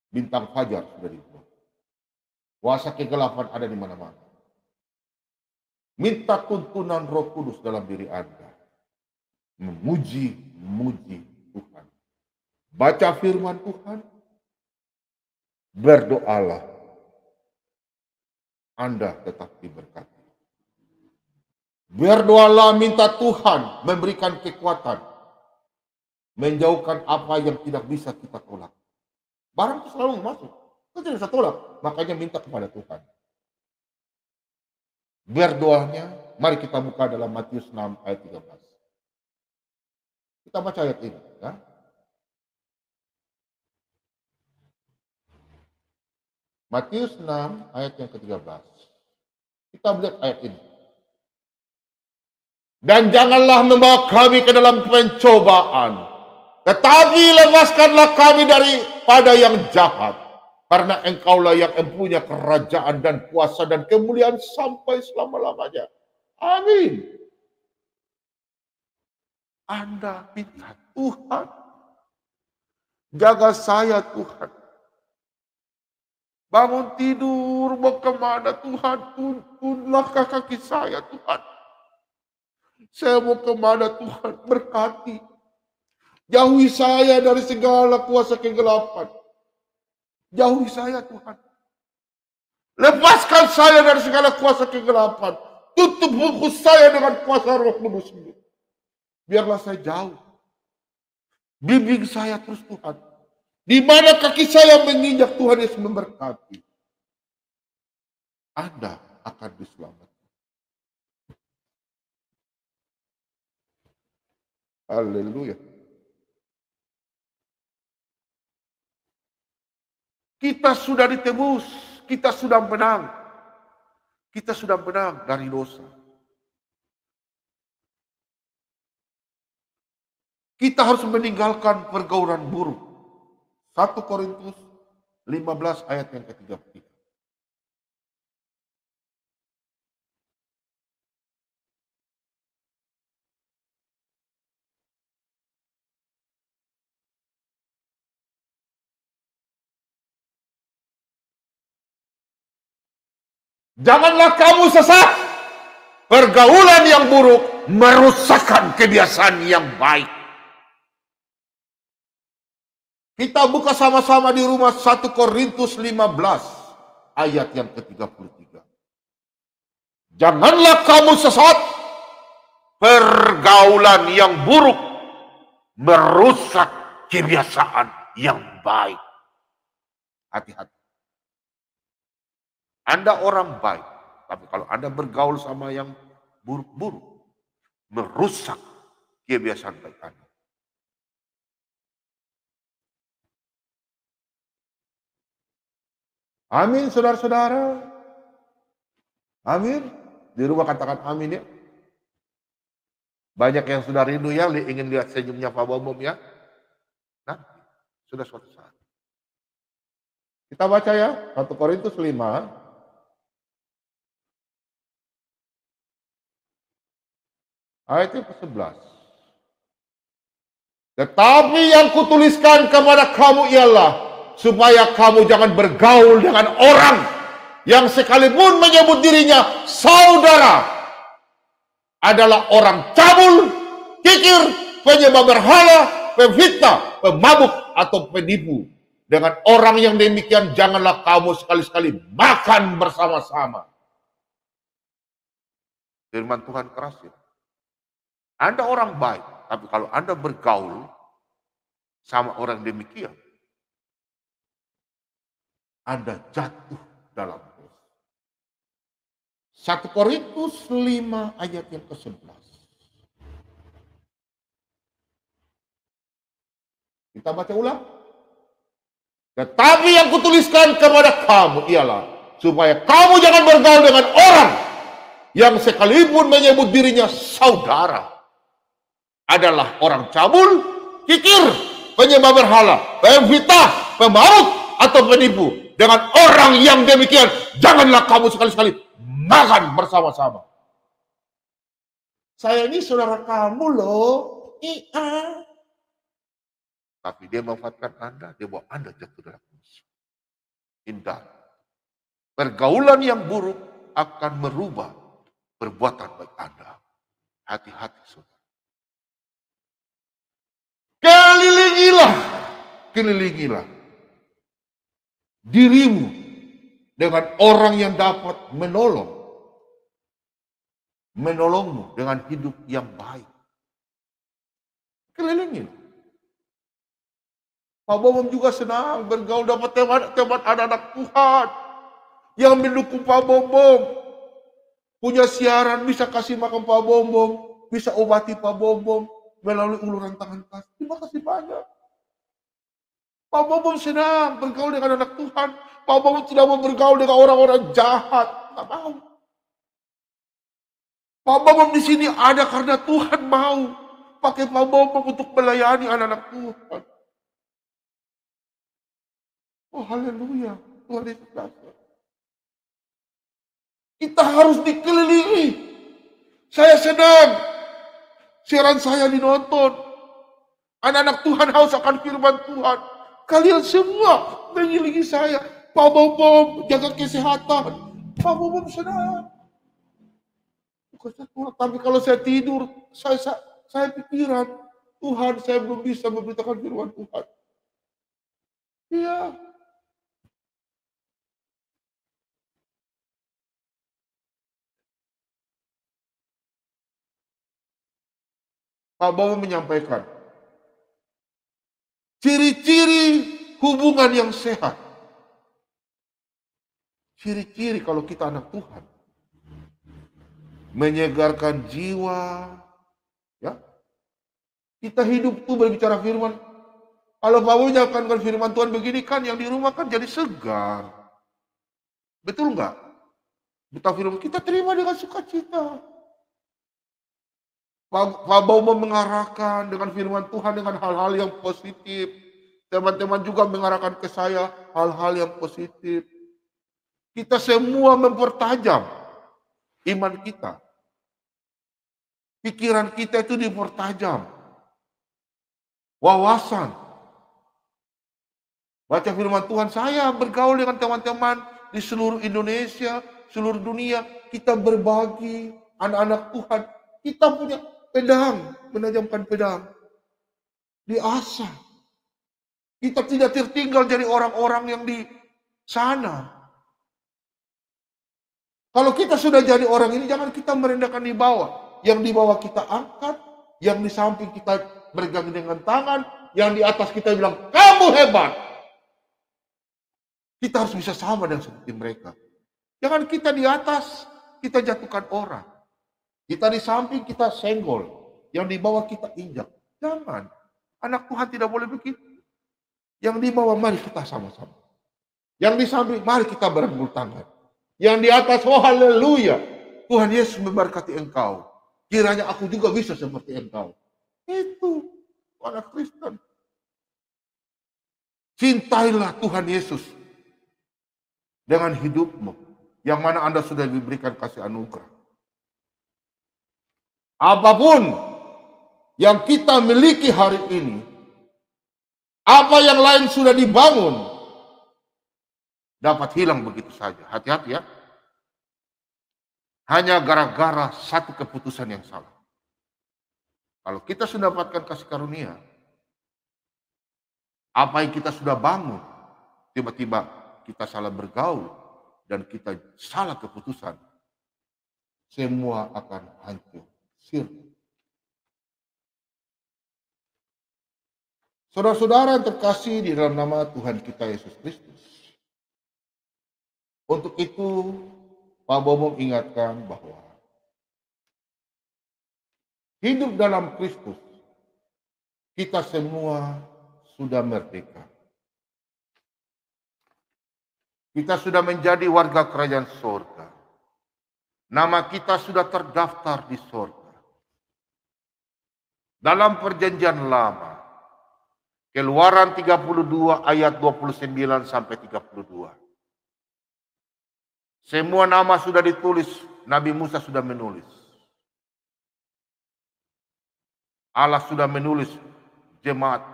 Bintang fajar sudah dibuang. Kuasa kegelapan ada di mana-mana. Minta tuntunan Roh Kudus dalam diri Anda. Memuji Tuhan. Baca firman Tuhan. Berdoalah. Anda tetap diberkati. Berdoalah, minta Tuhan memberikan kekuatan. Menjauhkan apa yang tidak bisa kita tolak. Barang itu selalu masuk. Kita tidak bisa tolak. Makanya minta kepada Tuhan. Berdoanya, mari kita buka dalam Matius 6 ayat 13. Kita baca ayat ini. Ya. Matius 6 ayat yang ke-13. Kita lihat ayat ini. Dan janganlah membawa kami ke dalam pencobaan, tetapi lepaskanlah kami daripada yang jahat. Karena engkaulah yang mempunyai kerajaan dan kuasa dan kemuliaan sampai selama-lamanya. Amin. Anda minta Tuhan, jaga saya Tuhan. Bangun tidur, mau kemana Tuhan? Tuntunlah kaki saya Tuhan. Saya mau kemana Tuhan? Berkati. Jauhi saya dari segala kuasa kegelapan. Jauhi saya Tuhan. Lepaskan saya dari segala kuasa kegelapan. Tutup buku saya dengan kuasa Roh Kudus. Biarlah saya jauh. Bimbing saya terus Tuhan. Di mana kaki saya menginjak, Tuhan Yesus memberkati. Anda akan diselamatkan. Haleluya. Kita sudah ditebus, kita sudah menang. Kita sudah menang dari dosa. Kita harus meninggalkan pergaulan buruk. 1 Korintus 15 ayat yang ke-33. Janganlah kamu sesat. Pergaulan yang buruk merusakkan kebiasaan yang baik. Kita buka sama-sama di rumah 1 Korintus 15 ayat yang ke-33. Janganlah kamu sesat. Pergaulan yang buruk merusak kebiasaan yang baik. Hati-hati. Anda orang baik, tapi kalau Anda bergaul sama yang buruk-buruk, merusak kebiasaan baik Anda. Amin, saudara-saudara. Amin. Di rumah katakan amin ya. Banyak yang sudah rindu ya, ingin lihat senyumnya Pak Bomom ya. Nah, sudah suatu saat. Kita baca ya, 1 Korintus 5. Ayat yang ke-11. Tetapi yang kutuliskan kepada kamu ialah supaya kamu jangan bergaul dengan orang yang sekalipun menyebut dirinya saudara adalah orang cabul, kikir, penyembah berhala, pemfitnah, pemabuk atau penipu. Dengan orang yang demikian janganlah kamu sekali-sekali makan bersama-sama. Firman Tuhan keras ya. Anda orang baik, tapi kalau Anda bergaul sama orang demikian, Anda jatuh dalam dosa. 1 Korintus 5 ayat yang ke-11. Kita baca ulang. Tetapi yang kutuliskan kepada kamu ialah supaya kamu jangan bergaul dengan orang yang sekalipun menyebut dirinya saudara adalah orang cabul, kikir, penyembah berhala, pemfitnah, pemabuk atau penipu. Dengan orang yang demikian janganlah kamu sekali-sekali makan bersama-sama. Saya ini saudara kamu loh. Iya. Tapi dia memanfaatkan Anda, dia bawa Anda jatuh dalam dosa. Hindar. Pergaulan yang buruk akan merubah perbuatan baik Anda. Hati-hati saudara. Kelilingilah dirimu dengan orang yang dapat menolongmu dengan hidup yang baik. Kelilingin. Pak Bomom juga senang bergaul dapat teman anak-anak Tuhan yang mendukung Pak Bomom. Punya siaran bisa kasih makan Pak Bomom, bisa obati Pak Bomom melalui uluran tangan kasih. Terima kasih banyak. Pak Bobo senang bergaul dengan anak Tuhan. Pak Bobo tidak mau bergaul dengan orang-orang jahat. Tidak mau. Pak Bobo di sini ada karena Tuhan mau pakai Pak Bobo untuk melayani anak-anak Tuhan. Oh haleluya. Tuhan Yesus dasar. Kita harus dikelilingi. Saya senang. Siaran saya dinonton. Anak-anak Tuhan haus akan firman Tuhan. Kalian semua mengelilingi saya. Pak Bobo jaga kesehatan. Pak Bobo senang. Tuhan. Tapi kalau saya tidur, saya pikiran, Tuhan saya belum bisa memberitakan firman Tuhan. Iya. Pak Bobo menyampaikan, ciri-ciri hubungan yang sehat. Ciri-ciri kalau kita anak Tuhan. Menyegarkan jiwa. Ya. Kita hidup tuh berbicara firman. Kalau Pak Bobo menyampaikan firman Tuhan begini kan, yang di rumah kan jadi segar. Betul nggak? Betapa firman kita terima dengan sukacita. Pak Bobo mengarahkan dengan firman Tuhan dengan hal-hal yang positif. Teman-teman juga mengarahkan ke saya hal-hal yang positif. Kita semua mempertajam iman kita. Pikiran kita itu dipertajam. Wawasan. Baca firman Tuhan, saya bergaul dengan teman-teman di seluruh Indonesia, seluruh dunia. Kita berbagi, anak-anak Tuhan. Kita punya pedang, menajamkan pedang. Diasah. Kita tidak tertinggal dari orang-orang yang di sana. Kalau kita sudah jadi orang ini, jangan kita merendahkan di bawah. Yang di bawah kita angkat, yang di samping kita bergandengan dengan tangan, yang di atas kita bilang, kamu hebat. Kita harus bisa sama dengan seperti mereka. Jangan kita di atas, kita jatuhkan orang. Kita di samping, kita senggol. Yang di bawah kita injak. Jangan. Anak Tuhan tidak boleh begitu. Yang di bawah, mari kita sama-sama. Yang di samping, mari kita berangkul tangan. Yang di atas, oh haleluya. Tuhan Yesus memberkati engkau. Kiranya aku juga bisa seperti engkau. Itu anak Kristen. Cintailah Tuhan Yesus dengan hidupmu. Yang mana Anda sudah diberikan kasih anugerah. Apapun yang kita miliki hari ini, apa yang lain sudah dibangun, dapat hilang begitu saja. Hati-hati ya. Hanya gara-gara satu keputusan yang salah. Kalau kita sudah dapatkan kasih karunia, apa yang kita sudah bangun, tiba-tiba kita salah bergaul, dan kita salah keputusan, semua akan hancur. Saudara-saudara yang terkasih di dalam nama Tuhan kita Yesus Kristus. Untuk itu, Pak Bobo ingatkan bahwa hidup dalam Kristus, kita semua sudah merdeka. Kita sudah menjadi warga kerajaan surga. Nama kita sudah terdaftar di surga. Dalam perjanjian lama, Keluaran 32 ayat 29 sampai 32. Semua nama sudah ditulis, Nabi Musa sudah menulis. Allah sudah menulis jemaat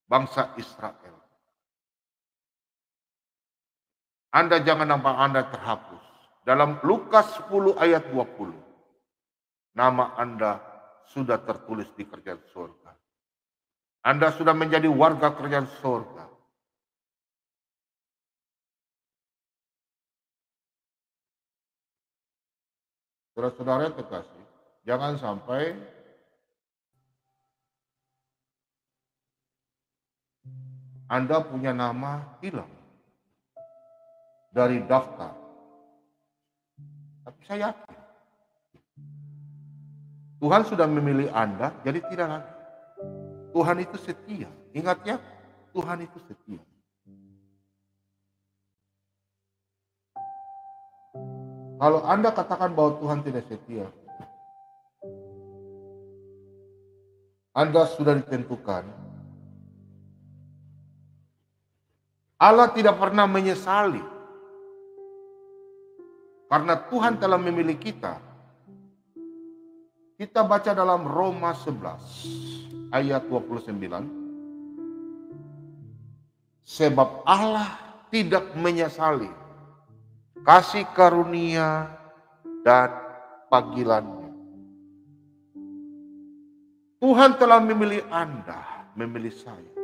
bangsa Israel. Anda jangan nampak Anda terhapus. Dalam Lukas 10 ayat 20, nama Anda sudah tertulis di kerajaan surga. Anda sudah menjadi warga kerajaan surga. Saudara-saudara yang terkasih, jangan sampai Anda punya nama hilang dari daftar. Tapi saya yakin Tuhan sudah memilih Anda, jadi tidak lagi. Tuhan itu setia. Ingat ya, Tuhan itu setia. Kalau Anda katakan bahwa Tuhan tidak setia, Anda sudah ditentukan. Allah tidak pernah menyesali. Karena Tuhan telah memilih kita. Kita baca dalam Roma 11 ayat 29. Sebab Allah tidak menyesali kasih karunia dan panggilannya. Tuhan telah memilih Anda, memilih saya.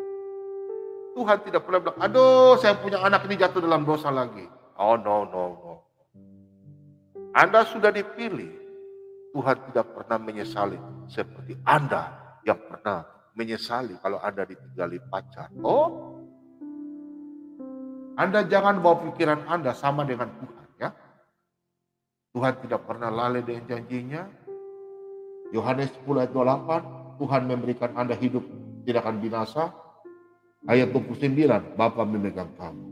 Tuhan tidak pernah bilang, aduh saya punya anak ini jatuh dalam dosa lagi. Oh no. Anda sudah dipilih. Tuhan tidak pernah menyesali seperti Anda yang pernah menyesali kalau Anda ditinggali pacar. Oh, Anda jangan bawa pikiran Anda sama dengan Tuhan ya. Tuhan tidak pernah lalai dengan janjinya. Yohanes 10 ayat 28, Tuhan memberikan Anda hidup tidak akan binasa. Ayat 29, Bapa memegang kamu.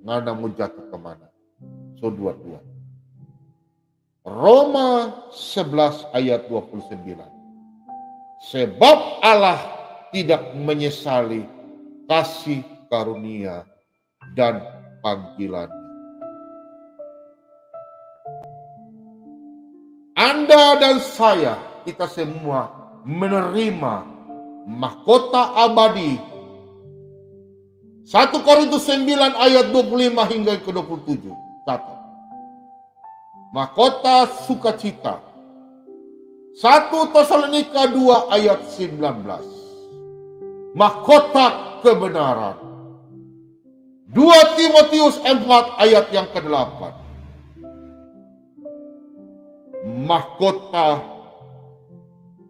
Ngana mau jatuh kemana? So dua-dua. Roma 11 ayat 29. Sebab Allah tidak menyesali kasih karunia dan panggilannya. Anda dan saya, kita semua menerima mahkota abadi. 1 Korintus 9 ayat 25 hingga ke 27. 1. Mahkota sukacita. 1 Tesalonika 2 ayat 19. Mahkota kebenaran. 2 Timotius 4 ayat yang ke-8. Mahkota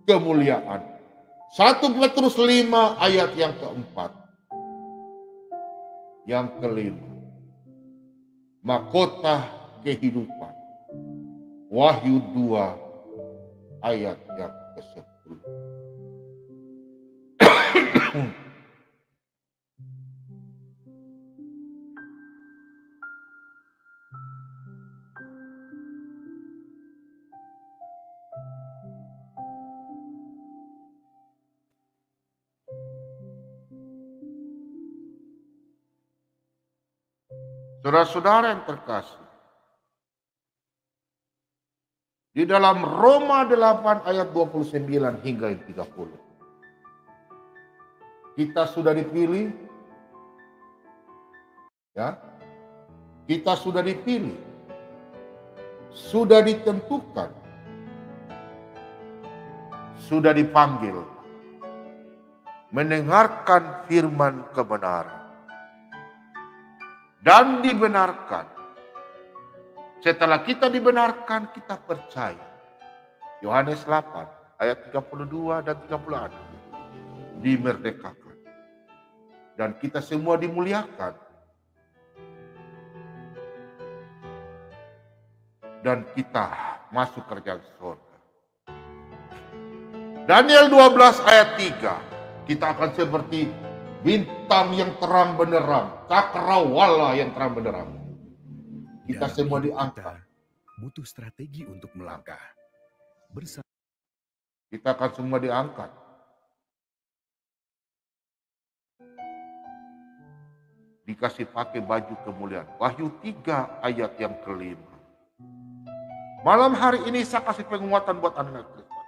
kemuliaan. 1 Petrus 5 ayat yang ke-4. Yang kelima, mahkota kehidupan. Wahyu 2 ayat yang ke-10. Saudara-saudara yang terkasih, di dalam Roma 8 ayat 29 hingga 30. Kita sudah dipilih, ya. Kita sudah dipilih, sudah ditentukan, sudah dipanggil, mendengarkan firman kebenaran. Dan dibenarkan. Setelah kita dibenarkan, kita percaya. Yohanes 8 ayat 32 dan 36. Dimerdekakan. Dan kita semua dimuliakan. Dan kita masuk kerajaan surga. Daniel 12 ayat 3. Kita akan seperti bintang yang terang benderang, cakrawala yang terang benderang. Kita semua diangkat. Butuh strategi untuk melangkah. Kita akan semua diangkat. Dikasih pakai baju kemuliaan. Wahyu 3 ayat yang ke-5. Malam hari ini saya kasih penguatan buat anak Kristen.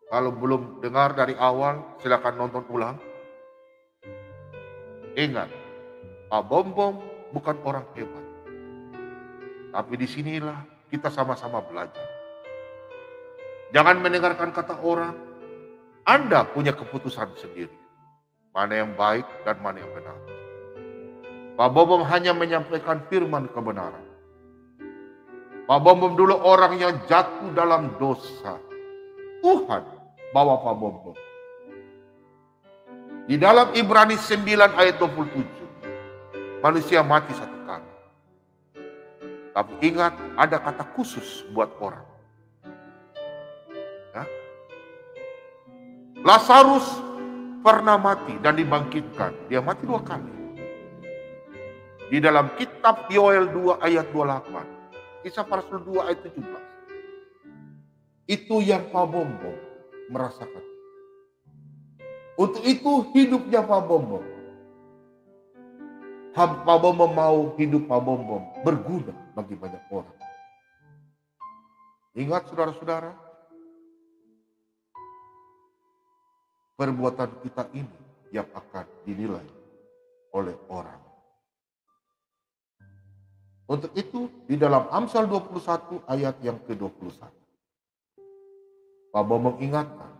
Kalau belum dengar dari awal, silakan nonton ulang. Ingat, Pak Bombom bukan orang hebat. Tapi disinilah kita sama-sama belajar. Jangan mendengarkan kata orang. Anda punya keputusan sendiri. Mana yang baik dan mana yang benar. Pak Bombom hanya menyampaikan firman kebenaran. Pak Bombom dulu orang yang jatuh dalam dosa. Tuhan bawa Pak Bombom. Di dalam Ibrani 9 ayat 27. Manusia mati satu kali. Tapi ingat, ada kata khusus buat orang. Ya. Lazarus pernah mati dan dibangkitkan. Dia mati 2 kali. Di dalam kitab Yoel 2 ayat 28. Kisah para Rasul 2 ayat 17. Itu yang Pak Bombong merasakan. Untuk itu hidupnya Pak Bombong. Pak Bombong mau hidup Pak Bombong berguna bagi banyak orang. Ingat saudara-saudara, perbuatan kita ini yang akan dinilai oleh orang. Untuk itu di dalam Amsal 21 ayat yang ke-21. Pak Bombong ingatkan,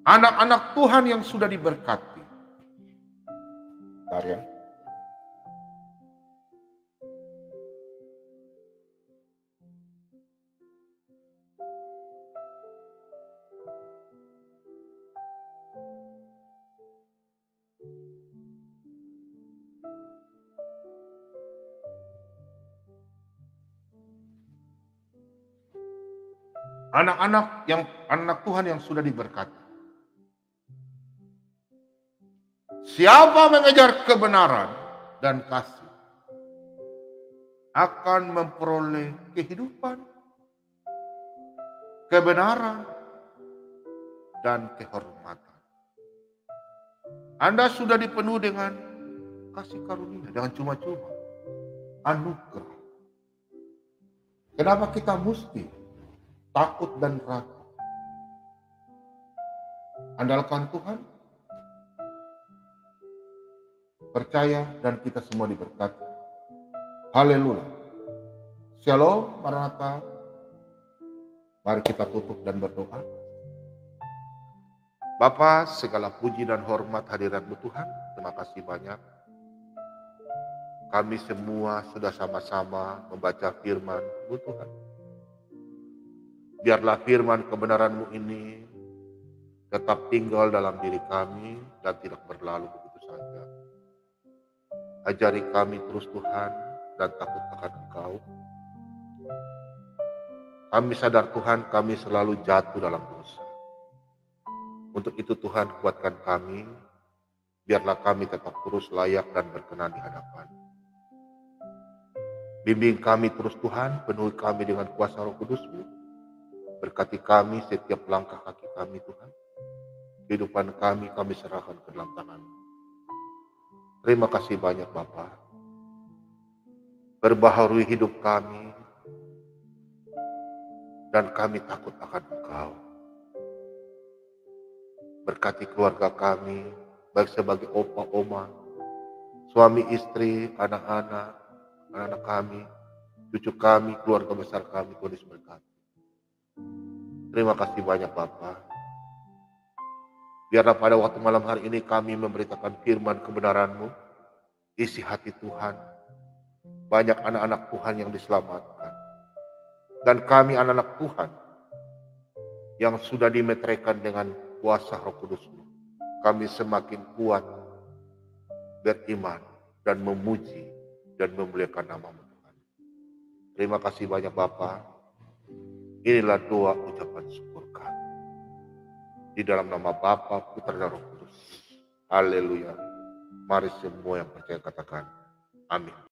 anak-anak Tuhan yang sudah diberkati. Bentar ya. Anak Tuhan yang sudah diberkati. Siapa mengejar kebenaran dan kasih akan memperoleh kehidupan, kebenaran, dan kehormatan. Anda sudah dipenuhi dengan kasih karunia, dengan cuma-cuma, anugerah. Kenapa kita mesti takut dan ragu? Andalkan Tuhan, percaya, dan kita semua diberkati. Haleluya. Shalom, Maranatha. Mari kita tutup dan berdoa. Bapa, segala puji dan hormat hadirat-Mu Tuhan. Terima kasih banyak. Kami semua sudah sama-sama membaca firman-Mu Tuhan. Biarlah firman kebenaran-Mu ini tetap tinggal dalam diri kami dan tidak berlalu begitu saja. Ajari kami terus Tuhan dan takut akan Engkau. Kami sadar Tuhan kami selalu jatuh dalam dosa. Untuk itu Tuhan kuatkan kami, biarlah kami tetap terus layak dan berkenan di hadapan. Bimbing kami terus Tuhan, penuhi kami dengan kuasa Roh Kudus-Mu. Berkati kami setiap langkah kaki kami Tuhan. Kehidupan kami serahkan ke dalam tangan-Mu. Terima kasih banyak Bapa. Perbaharui hidup kami dan kami takut akan Engkau. Berkati keluarga kami, baik sebagai opa, oma, suami, istri, anak-anak kami, cucu kami, keluarga besar kami, Tuhan Yesus berkati. Terima kasih banyak Bapa. Biarlah pada waktu malam hari ini kami memberitakan firman kebenaran-Mu, isi hati Tuhan. Banyak anak-anak Tuhan yang diselamatkan. Dan kami anak-anak Tuhan yang sudah dimeteraikan dengan kuasa Roh Kudus-Mu. Kami semakin kuat beriman dan memuji dan memuliakan nama-Mu Tuhan. Terima kasih banyak Bapa. Inilah doa ucapan syukur kami. Di dalam nama Bapa, Putra dan Roh Kudus. Haleluya. Mari semua yang percaya katakan amin.